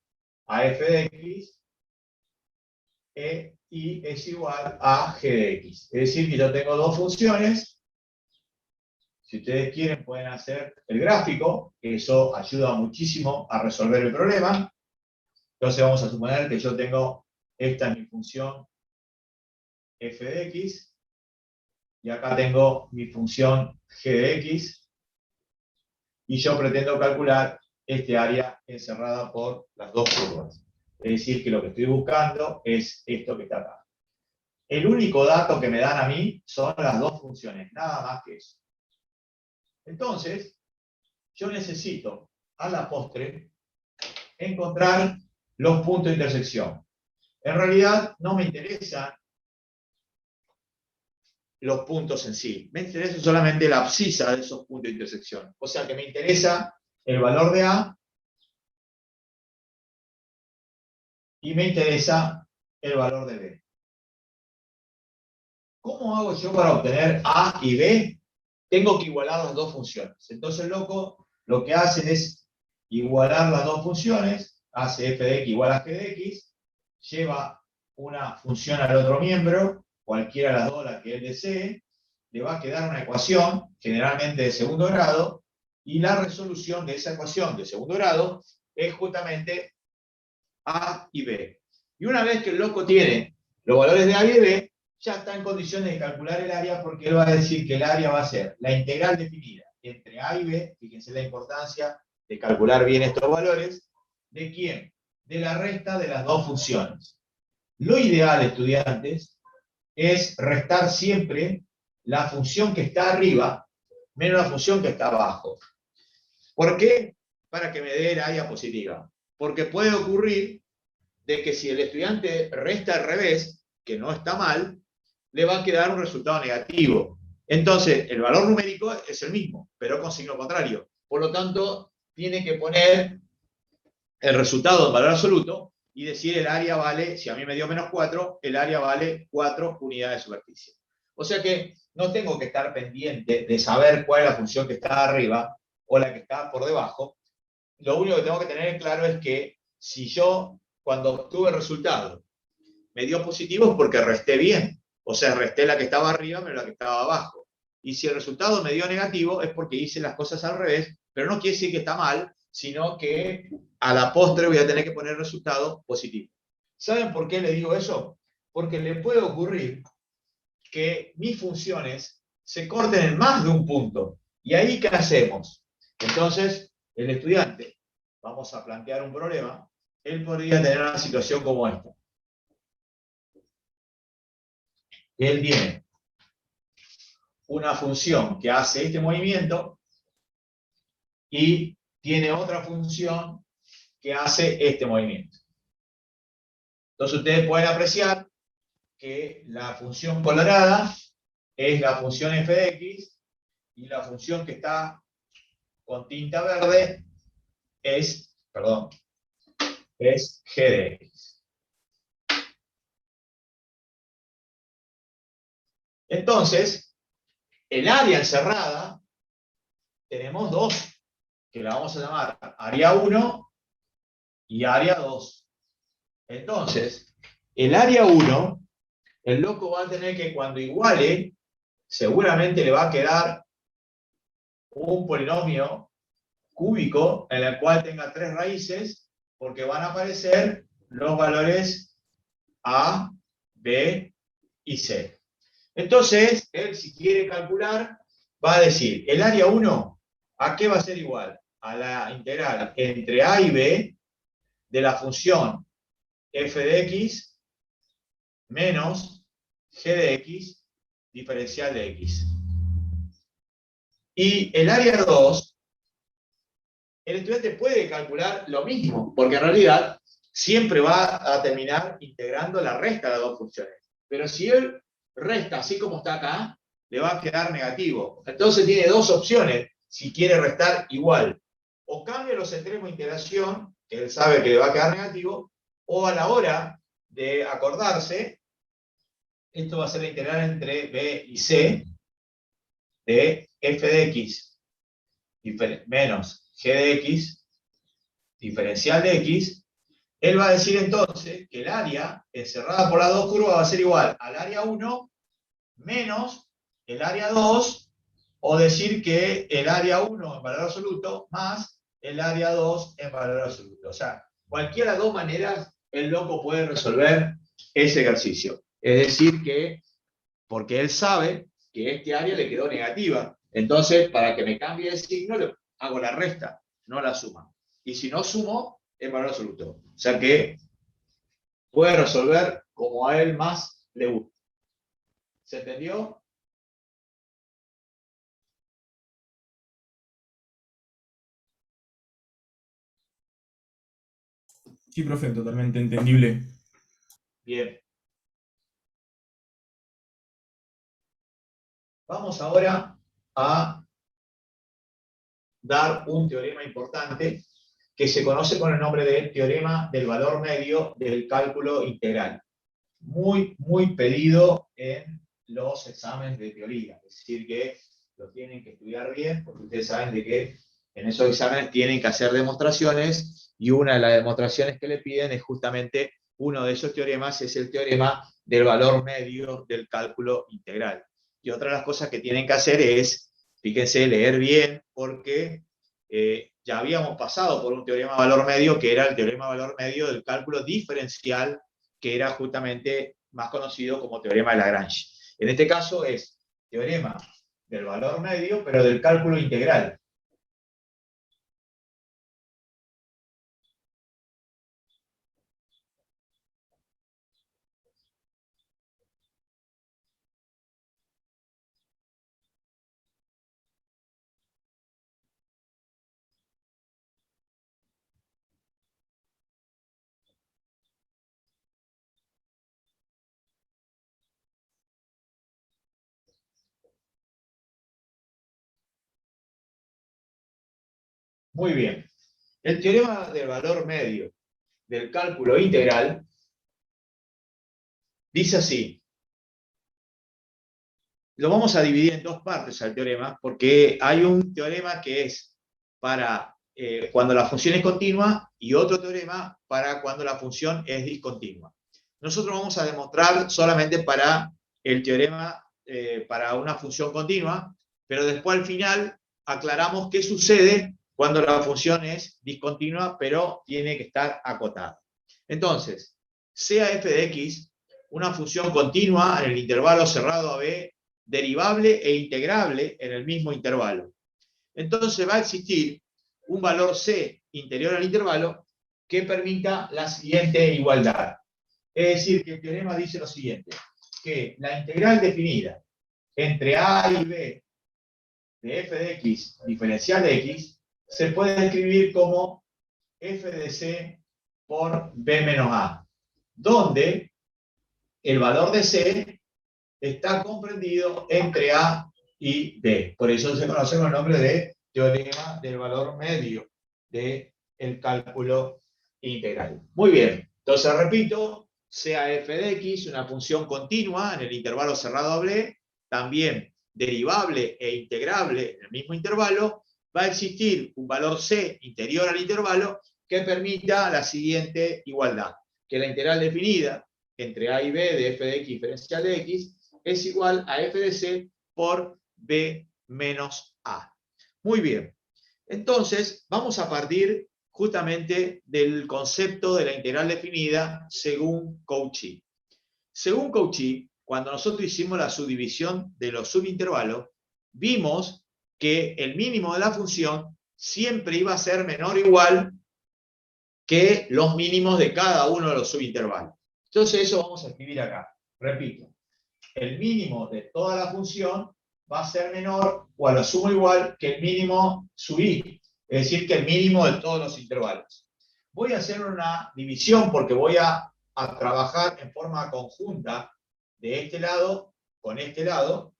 a f de x e y es igual a g de x. Es decir, que yo tengo dos funciones. Si ustedes quieren pueden hacer el gráfico, que eso ayuda muchísimo a resolver el problema. Entonces vamos a suponer que yo tengo, esta es mi función f de x, y acá tengo mi función g de x, y yo pretendo calcular este área encerrada por las dos curvas. Es decir, que lo que estoy buscando es esto que está acá. El único dato que me dan a mí son las dos funciones, nada más que eso. Entonces, yo necesito, a la postre, encontrar los puntos de intersección. En realidad, no me interesan los puntos en sí. Me interesa solamente la abscisa de esos puntos de intersección. O sea que me interesa el valor de A y me interesa el valor de B. ¿Cómo hago yo para obtener A y B? Tengo que igualar las dos funciones. Entonces el loco lo que hace es igualar las dos funciones, hace f de x igual a g de x, lleva una función al otro miembro, cualquiera de las dos, la que él desee, le va a quedar una ecuación, generalmente de segundo grado, y la resolución de esa ecuación de segundo grado es justamente A y B. Y una vez que el loco tiene los valores de A y de B, ya está en condiciones de calcular el área, porque él va a decir que el área va a ser la integral definida entre A y B, fíjense la importancia de calcular bien estos valores, ¿de quién? De la resta de las dos funciones. Lo ideal, estudiantes, es restar siempre la función que está arriba menos la función que está abajo. ¿Por qué? Para que me dé el área positiva. Porque puede ocurrir de que si el estudiante resta al revés, que no está mal, le va a quedar un resultado negativo. Entonces, el valor numérico es el mismo, pero con signo contrario. Por lo tanto, tiene que poner el resultado en valor absoluto y decir el área vale, si a mí me dio menos 4, el área vale 4 unidades de superficie. O sea que no tengo que estar pendiente de saber cuál es la función que está arriba o la que está por debajo. Lo único que tengo que tener claro es que si yo, cuando obtuve el resultado, me dio positivo es porque resté bien. O sea, resté la que estaba arriba menos la que estaba abajo. Y si el resultado me dio negativo es porque hice las cosas al revés, pero no quiere decir que está mal, sino que a la postre voy a tener que poner el resultado positivo. ¿Saben por qué le digo eso? Porque le puede ocurrir que mis funciones se corten en más de un punto. ¿Y ahí qué hacemos? Entonces, el estudiante, vamos a plantear un problema, él podría tener una situación como esta. Él tiene una función que hace este movimiento y tiene otra función que hace este movimiento. Entonces ustedes pueden apreciar que la función colorada es la función f de x y la función que está con tinta verde es g de x. Entonces, el área encerrada, tenemos dos, que la vamos a llamar área 1 y área 2. Entonces, el área 1, el loco va a tener que cuando iguale, seguramente le va a quedar un polinomio cúbico en el cual tenga 3 raíces, porque van a aparecer los valores A, B y C. Entonces, él si quiere calcular, va a decir, el área 1, ¿a qué va a ser igual? A la integral entre A y B de la función f de x menos g de x diferencial de x. Y el área 2, el estudiante puede calcular lo mismo, porque en realidad siempre va a terminar integrando la resta de las dos funciones. Pero si él resta así como está acá, le va a quedar negativo. Entonces tiene dos opciones si quiere restar igual. O cambia los extremos de integración, que él sabe que le va a quedar negativo, o a la hora de acordarse, esto va a ser la integral entre b y c de f de x menos g de x diferencial de x. Él va a decir entonces que el área encerrada por las dos curvas va a ser igual al área 1 menos el área 2, o decir que el área 1 en valor absoluto más el área 2 en valor absoluto. O sea, cualquiera de las dos maneras el loco puede resolver ese ejercicio. Es decir que, porque él sabe que este área le quedó negativa, entonces para que me cambie el signo le hago la resta, no la suma. Y si no sumo, es valor absoluto. O sea que puede resolver como a él más le gusta. ¿Se entendió? Sí, profe, totalmente entendible. Bien. Vamos ahora a dar un teorema importante que se conoce con el nombre de teorema del valor medio del cálculo integral. Muy, muy pedido en los exámenes de teoría. Es decir, que lo tienen que estudiar bien, porque ustedes saben de que en esos exámenes tienen que hacer demostraciones, y una de las demostraciones que le piden es justamente uno de esos teoremas, es el teorema del valor medio del cálculo integral. Y otra de las cosas que tienen que hacer es, fíjense, leer bien, porque ya habíamos pasado por un teorema de valor medio, que era el teorema de valor medio del cálculo diferencial, que era justamente más conocido como teorema de Lagrange. En este caso es teorema del valor medio, pero del cálculo integral. Muy bien. El teorema del valor medio del cálculo integral dice así. Lo vamos a dividir en dos partes al teorema, porque hay un teorema que es para cuando la función es continua, y otro teorema para cuando la función es discontinua. Nosotros vamos a demostrar solamente para el teorema para una función continua, pero después al final aclaramos qué sucede cuando la función es discontinua, pero tiene que estar acotada. Entonces, sea f de x una función continua en el intervalo cerrado a b, derivable e integrable en el mismo intervalo. Entonces va a existir un valor c interior al intervalo que permita la siguiente igualdad. Es decir, que el teorema dice lo siguiente, que la integral definida entre a y b de f de x diferencial de x se puede escribir como f de c por b menos a, donde el valor de c está comprendido entre A y B. Por eso se conoce con el nombre de teorema del valor medio del cálculo integral. Muy bien, entonces repito, sea f de x una función continua en el intervalo cerrado a B, también derivable e integrable en el mismo intervalo, va a existir un valor c interior al intervalo que permita la siguiente igualdad, que la integral definida entre a y b de f de x diferencial de x es igual a f de c por b menos a. Muy bien. Entonces, vamos a partir justamente del concepto de la integral definida según Cauchy. Según Cauchy, cuando nosotros hicimos la subdivisión de los subintervalos, vimos que el mínimo de la función siempre iba a ser menor o igual que los mínimos de cada uno de los subintervalos. Entonces, eso vamos a escribir acá. Repito. El mínimo de toda la función va a ser menor o a lo sumo igual que el mínimo sub i, es decir, que el mínimo de todos los intervalos. Voy a hacer una división porque voy a trabajar en forma conjunta de este lado con este lado,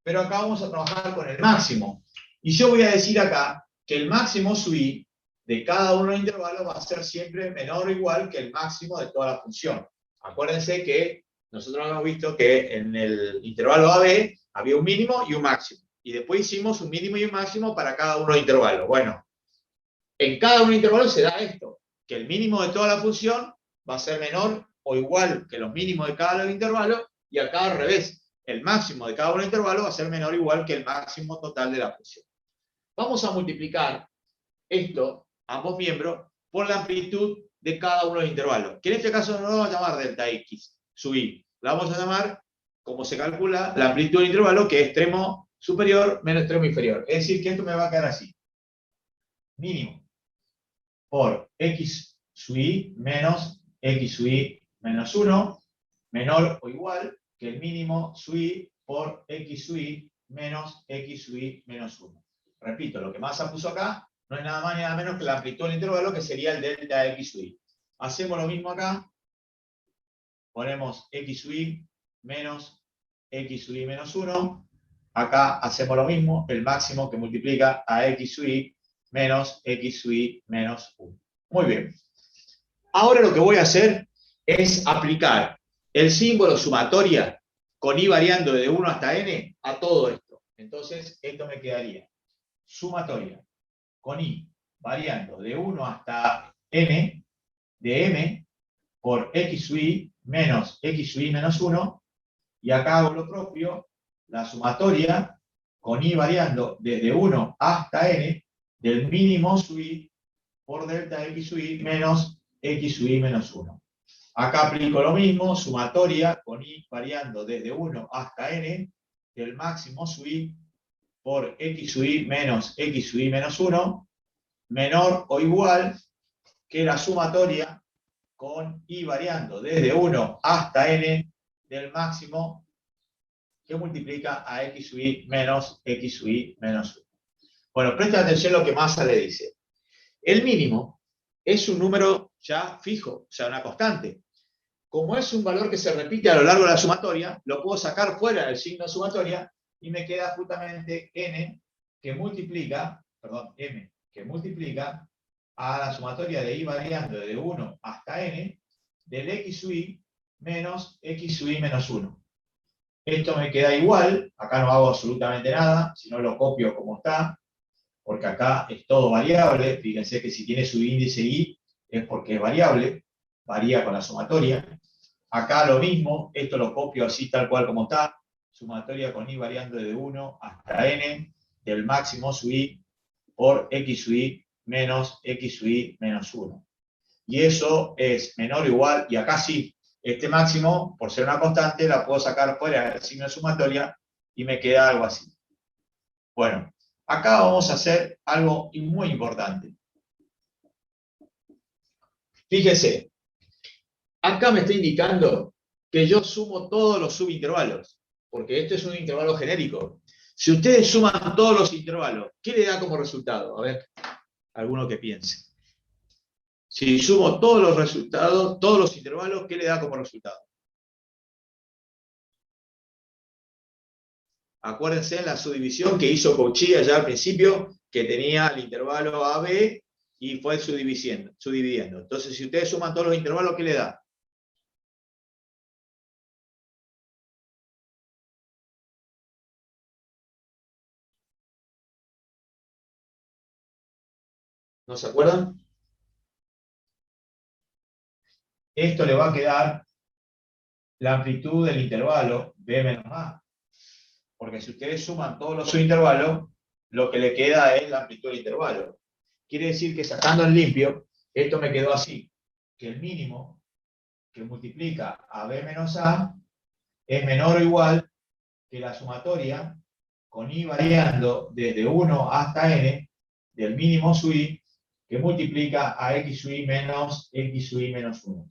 pero acá vamos a trabajar con el máximo. Y yo voy a decir acá que el máximo sub i de cada uno de los intervalos va a ser siempre menor o igual que el máximo de toda la función. Acuérdense que nosotros hemos visto que en el intervalo AB había un mínimo y un máximo. Y después hicimos un mínimo y un máximo para cada uno de los intervalos. Bueno, en cada uno de los intervalos se da esto, que el mínimo de toda la función va a ser menor o igual que los mínimos de cada uno de los intervalos, y acá al revés, el máximo de cada uno de los intervalos va a ser menor o igual que el máximo total de la función. Vamos a multiplicar esto, ambos miembros, por la amplitud de cada uno de los intervalos, que en este caso no lo vamos a llamar delta x sub i, la vamos a llamar, como se calcula, la amplitud del intervalo, que es extremo superior menos extremo inferior. Es decir, que esto me va a quedar así. Mínimo por x sub i menos x sub i menos 1, menor o igual que el mínimo sub i por x sub i menos x sub i menos 1. Repito, lo que Massa puso acá no es nada más ni nada menos que la amplitud del intervalo, que sería el delta x sub i. Hacemos lo mismo acá. Ponemos x sub i menos x sub i menos 1. Acá hacemos lo mismo, el máximo que multiplica a x sub i menos x sub i menos 1. Muy bien. Ahora lo que voy a hacer es aplicar el símbolo sumatoria con i variando de 1 hasta n a todo esto. Entonces, esto me quedaría sumatoria con i variando de 1 hasta n de m por x sub i menos x sub i menos 1, y acá hago lo propio, la sumatoria con i variando desde 1 hasta n del mínimo sub i por delta x sub i menos x sub i menos 1. Acá aplico lo mismo, sumatoria con i variando desde 1 hasta n del máximo sub i por x sub i menos x sub i menos 1, menor o igual que la sumatoria con i variando desde 1 hasta n del máximo que multiplica a x sub i menos x sub i menos 1. Bueno, presten atención a lo que Massa le dice. El mínimo es un número ya fijo, o sea, una constante. Como es un valor que se repite a lo largo de la sumatoria, lo puedo sacar fuera del signo de sumatoria y me queda justamente m, que multiplica a la sumatoria de i variando de 1 hasta n del x sub i menos x sub i menos 1. Esto me queda igual, acá no hago absolutamente nada, sino lo copio como está, porque acá es todo variable. Fíjense que si tiene subíndice i es porque es variable, varía con la sumatoria. Acá lo mismo, esto lo copio así tal cual como está, sumatoria con i variando de 1 hasta n del máximo sub i por x sub i menos x sub i menos 1. Y eso es menor o igual, y acá sí, este máximo, por ser una constante, la puedo sacar fuera del signo de sumatoria y me queda algo así. Bueno, acá vamos a hacer algo muy importante. Fíjese, acá me está indicando que yo sumo todos los subintervalos, porque este es un intervalo genérico. Si ustedes suman todos los intervalos, ¿qué le da como resultado? A ver, alguno que piense. Si sumo todos los resultados, todos los intervalos, ¿qué le da como resultado? Acuérdense en la subdivisión que hizo Cauchy allá al principio, que tenía el intervalo AB y fue subdividiendo. Entonces, si ustedes suman todos los intervalos, ¿qué le da? ¿No se acuerdan? Esto le va a quedar la amplitud del intervalo B menos A. Porque si ustedes suman todos los subintervalos, lo que le queda es la amplitud del intervalo. Quiere decir que sacando en limpio, esto me quedó así, que el mínimo que multiplica a B menos A es menor o igual que la sumatoria con i variando desde 1 hasta n del mínimo sub i que multiplica a x sub i menos x sub i menos 1.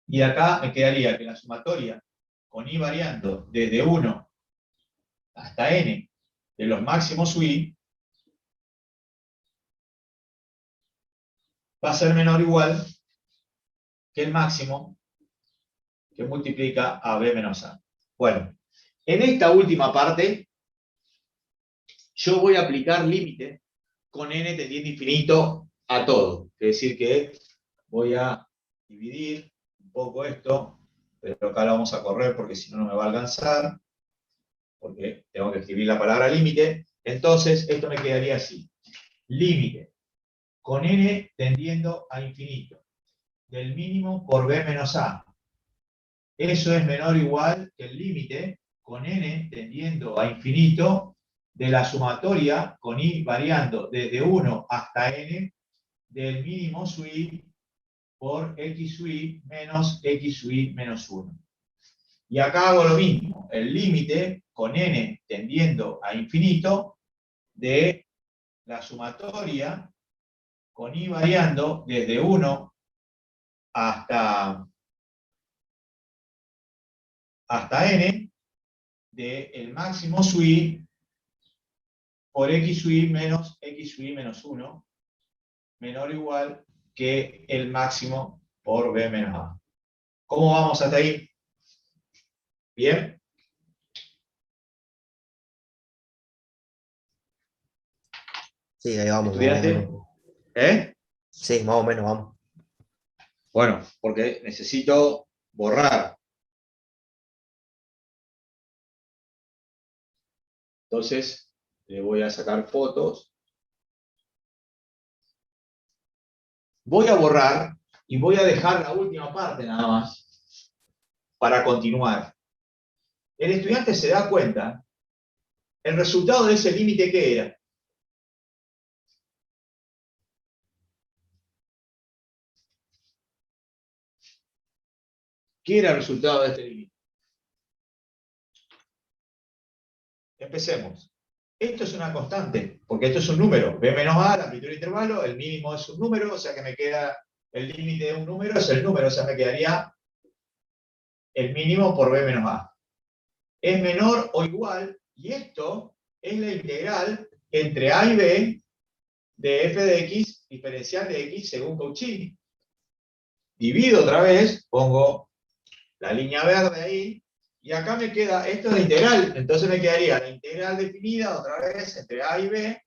Y acá me quedaría que la sumatoria con i variando desde 1 hasta n de los máximos sub i va a ser menor o igual que el máximo que multiplica a b menos a. Bueno, en esta última parte yo voy a aplicar límite con n tendiendo infinito a todo. Es decir que voy a dividir un poco esto, pero acá lo vamos a correr porque si no, no me va a alcanzar, porque tengo que escribir la palabra límite. Entonces, esto me quedaría así. Límite con n tendiendo a infinito del mínimo por b menos a. Eso es menor o igual que el límite con n tendiendo a infinito de la sumatoria con i variando desde 1 hasta n del mínimo sub i por x sub i menos x sub i menos 1. Y acá hago lo mismo, el límite con n tendiendo a infinito de la sumatoria con i variando desde 1 hasta n del máximo sub i por x sub i menos x sub i menos 1 menor o igual que el máximo por b menos a. ¿Cómo vamos hasta ahí? ¿Bien? Sí, ahí vamos. ¿Estudiante? ¿Eh? Sí, más o menos, vamos. Bueno, porque necesito borrar. Entonces, le voy a sacar fotos. Voy a borrar y voy a dejar la última parte nada más para continuar. El estudiante se da cuenta el resultado de ese límite que era. ¿Qué era el resultado de este límite? Empecemos. Esto es una constante, porque esto es un número. B menos A, la amplitud del intervalo, el mínimo es un número, o sea que me queda el límite de un número, es el número, o sea me quedaría el mínimo por B menos A. Es menor o igual, y esto es la integral entre A y B de f de x diferencial de x según Cauchy. Divido otra vez, pongo la línea verde ahí, y acá me queda, esto es la integral, entonces me quedaría la integral definida otra vez entre A y B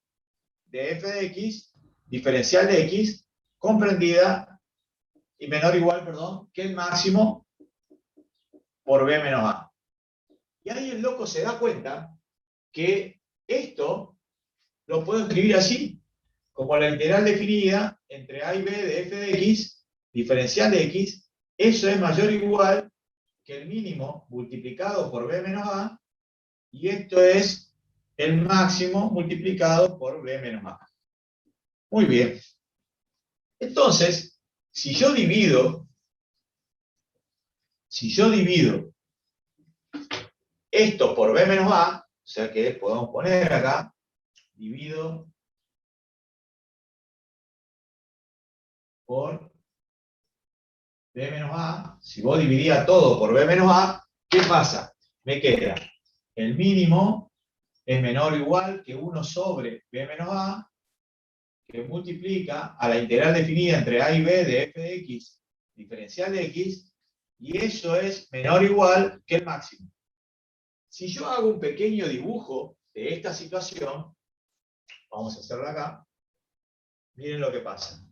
de f de x, diferencial de x, comprendida, y menor o igual, perdón, que el máximo por b menos a. Y ahí el loco se da cuenta que esto lo puedo escribir así, como la integral definida entre a y b de f de x, diferencial de x, eso es mayor o igual que el mínimo multiplicado por b menos a, y esto es el máximo multiplicado por b menos a. Muy bien. Entonces, si yo divido esto por b menos a, o sea que podemos poner acá, divido por b menos a, si vos dividías todo por b menos a, ¿qué pasa? Me queda el mínimo es menor o igual que 1 sobre b menos a, que multiplica a la integral definida entre a y b de f de x, diferencial de x, y eso es menor o igual que el máximo. Si yo hago un pequeño dibujo de esta situación, vamos a hacerlo acá, miren lo que pasa.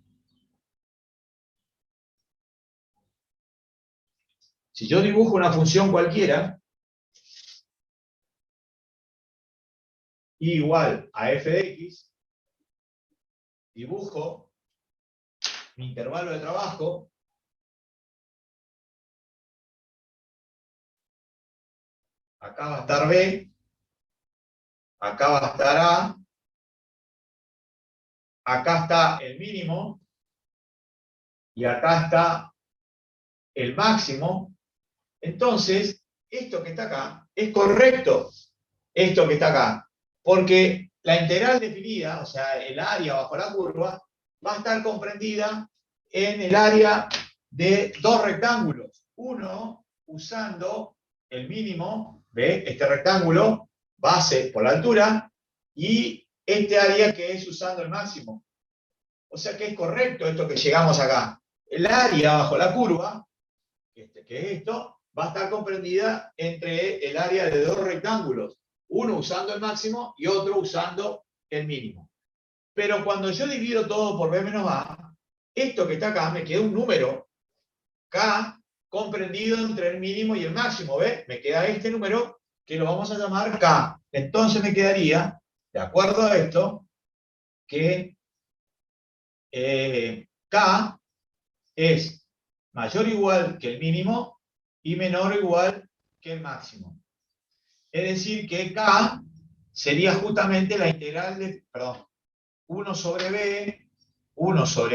Si yo dibujo una función cualquiera, y igual a f de x, dibujo mi intervalo de trabajo, acá va a estar b, acá va a estar a, acá está el mínimo, y acá está el máximo. Entonces, esto que está acá es correcto, esto que está acá, porque la integral definida, o sea, el área bajo la curva, va a estar comprendida en el área de dos rectángulos. Uno usando el mínimo, ¿ve? Este rectángulo, base por la altura, y este área que es usando el máximo. O sea que es correcto esto que llegamos acá. El área bajo la curva, que es esto, va a estar comprendida entre el área de dos rectángulos, uno usando el máximo y otro usando el mínimo. Pero cuando yo divido todo por b menos a, esto que está acá me queda un número, k, comprendido entre el mínimo y el máximo, ¿ves? Me queda este número que lo vamos a llamar k. Entonces me quedaría, de acuerdo a esto, que k es mayor o igual que el mínimo y menor o igual que el máximo. Es decir, que k sería justamente la integral de, 1 sobre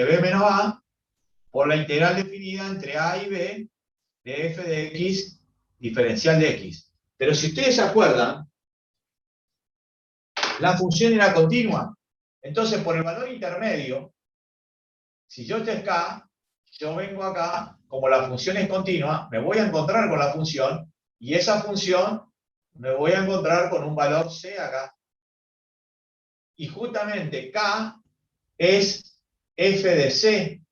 b menos a, por la integral definida entre a y b de f de x diferencial de x. Pero si ustedes se acuerdan, la función era continua. Entonces, por el valor intermedio, si yo esto es k, yo vengo acá, como la función es continua, me voy a encontrar con la función, y esa función me voy a encontrar con un valor c acá. Y justamente k es f de c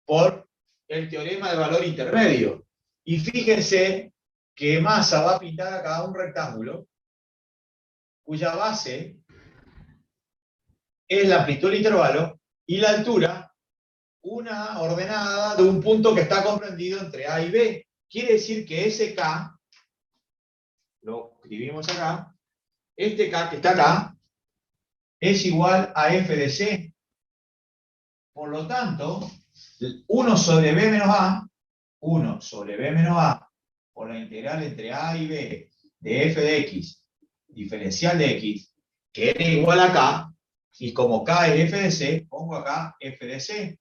por el teorema de valor intermedio. Y fíjense que masa va a pintar acá un rectángulo cuya base es la amplitud del intervalo y la altura una ordenada de un punto que está comprendido entre A y B. Quiere decir que ese K, lo escribimos acá, este K que está acá, es igual a f de C. Por lo tanto, 1 sobre B menos A, 1 sobre B menos A, por la integral entre A y B de f de x, diferencial de x, que era igual a K, y como K es f de C, pongo acá f de C.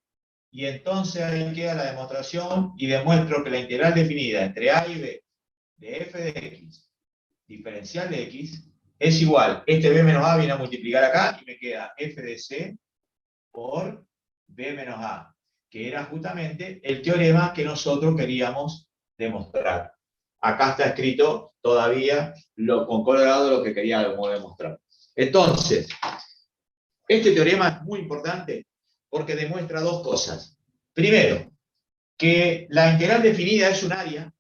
Y entonces ahí queda la demostración y demuestro que la integral definida entre A y B de f de x, diferencial de x, es igual. Este b menos a viene a multiplicar acá y me queda f de c por b menos a, que era justamente el teorema que nosotros queríamos demostrar. Acá está escrito todavía con colorado lo que queríamos demostrar. Entonces, este teorema es muy importante porque demuestra dos cosas. Primero, que la integral definida es un área,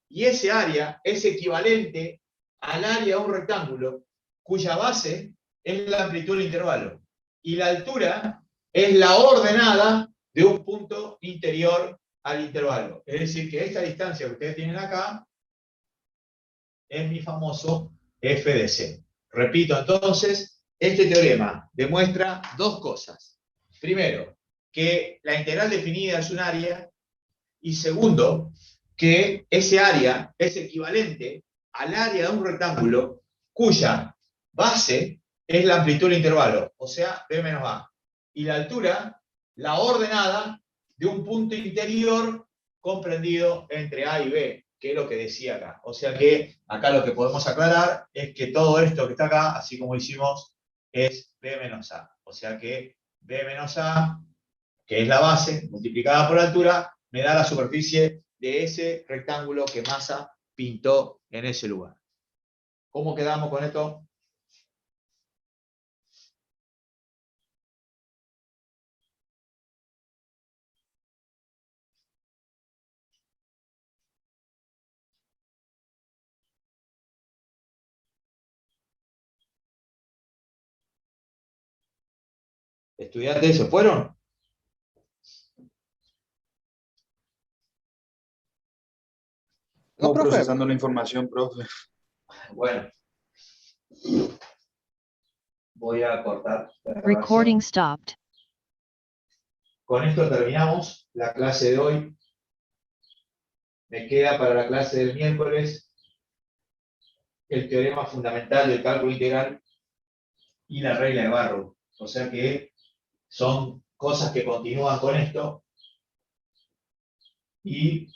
y ese área es equivalente al área de un rectángulo cuya base es la amplitud del intervalo, y la altura es la ordenada de un punto interior al intervalo. Es decir, que esta distancia que ustedes tienen acá es mi famoso f de c. Repito, entonces, este teorema demuestra dos cosas. Primero, que la integral definida es un área, y segundo, que ese área es equivalente al área de un rectángulo cuya base es la amplitud del intervalo, o sea, b menos a. Y la altura, la ordenada de un punto interior comprendido entre A y B, que es lo que decía acá. O sea que acá lo que podemos aclarar es que todo esto que está acá, así como hicimos, es b menos a. O sea que b menos a, que es la base, multiplicada por la altura, me da la superficie de ese rectángulo que Massa pintó en ese lugar. ¿Cómo quedamos con esto? ¿Estudiantes se fueron? No, Estamos profe. procesando la información, profe. Bueno. Voy a cortar la Recording grabación. stopped. Con esto terminamos la clase de hoy. Me queda para la clase del miércoles el teorema fundamental del cálculo integral y la regla de Barrow. O sea que son cosas que continúan con esto y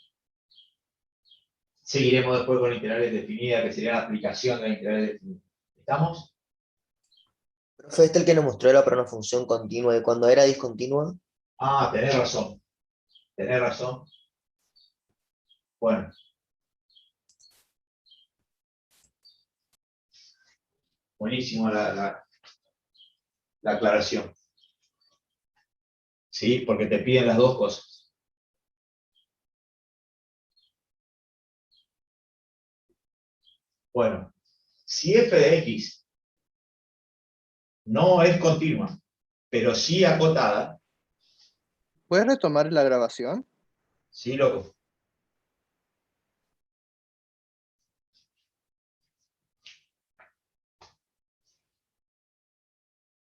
seguiremos después con integrales definidas, que sería la aplicación de las integrales definidas. ¿Estamos? Profe, este es el que nos mostró la una función continua y cuando era discontinua. Ah, tenés razón. Tenés razón. Bueno. Buenísimo la aclaración. ¿Sí? Porque te piden las dos cosas. Bueno, si f de x no es continua, pero sí acotada, ¿Puedes retomar la grabación? ¿sí, loco?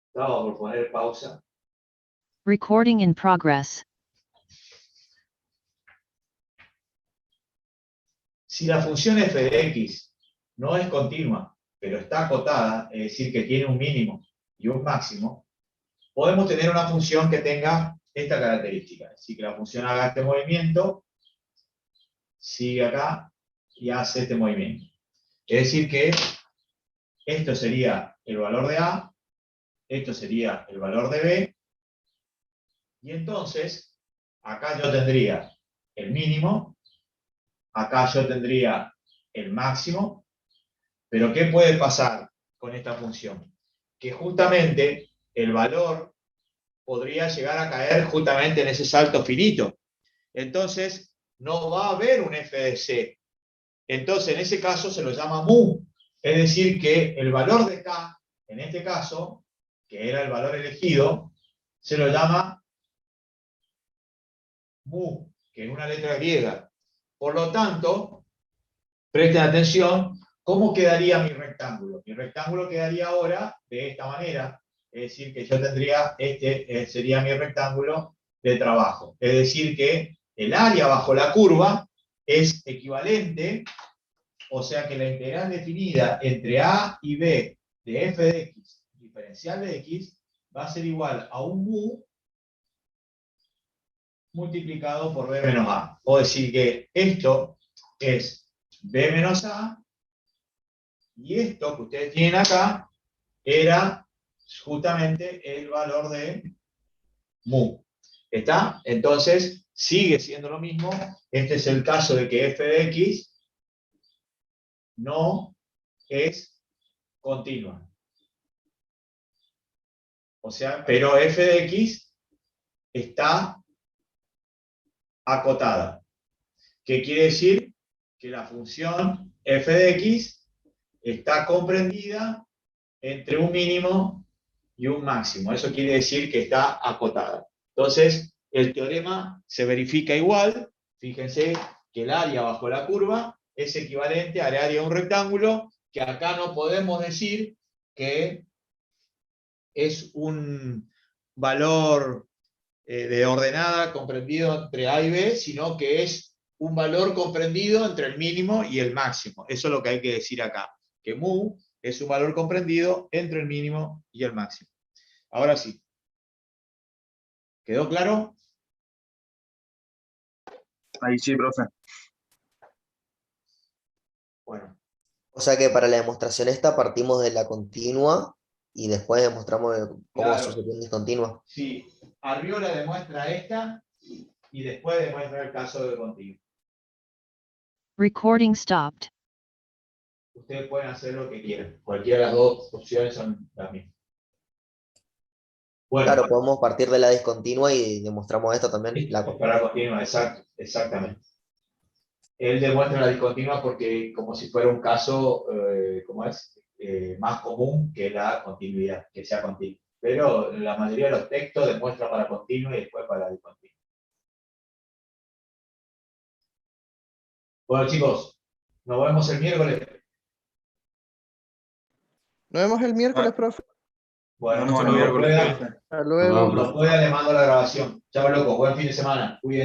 Estaba por poner pausa. Recording in progress. Si la función f de x no es continua, pero está acotada, es decir, que tiene un mínimo y un máximo, podemos tener una función que tenga esta característica. Es decir, que la función haga este movimiento, sigue acá y hace este movimiento. Es decir, que esto sería el valor de A, esto sería el valor de B, y entonces acá yo tendría el mínimo, acá yo tendría el máximo, pero ¿qué puede pasar con esta función? Que justamente el valor podría llegar a caer justamente en ese salto finito. Entonces, no va a haber un f de c. Entonces, en ese caso se lo llama mu. Es decir, que el valor de k, en este caso, que era el valor elegido, se lo llama mu, que en una letra griega. Por lo tanto, presten atención, ¿cómo quedaría mi rectángulo? Mi rectángulo quedaría ahora de esta manera, es decir, que yo tendría, sería mi rectángulo de trabajo. Es decir, que el área bajo la curva es equivalente, o sea que la integral definida entre a y b de f de x, diferencial de x, va a ser igual a un mu multiplicado por b menos a. O decir que esto es b menos a, y esto que ustedes tienen acá era justamente el valor de mu. ¿Está? Entonces, sigue siendo lo mismo. Este es el caso de que f de x no es continua. O sea, pero f de x está acotada. ¿Qué quiere decir? Que la función f de x está comprendida entre un mínimo y un máximo. Eso quiere decir que está acotada. Entonces, el teorema se verifica igual. Fíjense que el área bajo la curva es equivalente al área de un rectángulo, que acá no podemos decir que es un valor de ordenada comprendido entre A y B, sino que es un valor comprendido entre el mínimo y el máximo. Eso es lo que hay que decir acá, que mu es un valor comprendido entre el mínimo y el máximo. Ahora sí. ¿Quedó claro? Ahí sí, profe. Bueno, O sea que para la demostración esta partimos de la continua y después demostramos cómo Claro. sucedió en discontinua. sí. Arriola demuestra esta y después demuestra el caso de continuo. Recording stopped. Ustedes pueden hacer lo que quieran. Cualquiera de las dos opciones son las mismas. Bueno, Claro, podemos partir de la discontinua y demostramos esto también. para continua, exactamente. Él demuestra la discontinua porque como si fuera un caso, más común que la continuidad, que sea continua. Pero la mayoría de los textos demuestra para continua y después para discontinua. Bueno, chicos, nos vemos el miércoles. Nos vemos el miércoles, profe. Bueno, Nos vemos el cuando miércoles, puedan, profe. Hasta luego. cuando puedan le mando la grabación. Chao, locos, buen fin de semana. Cuídense.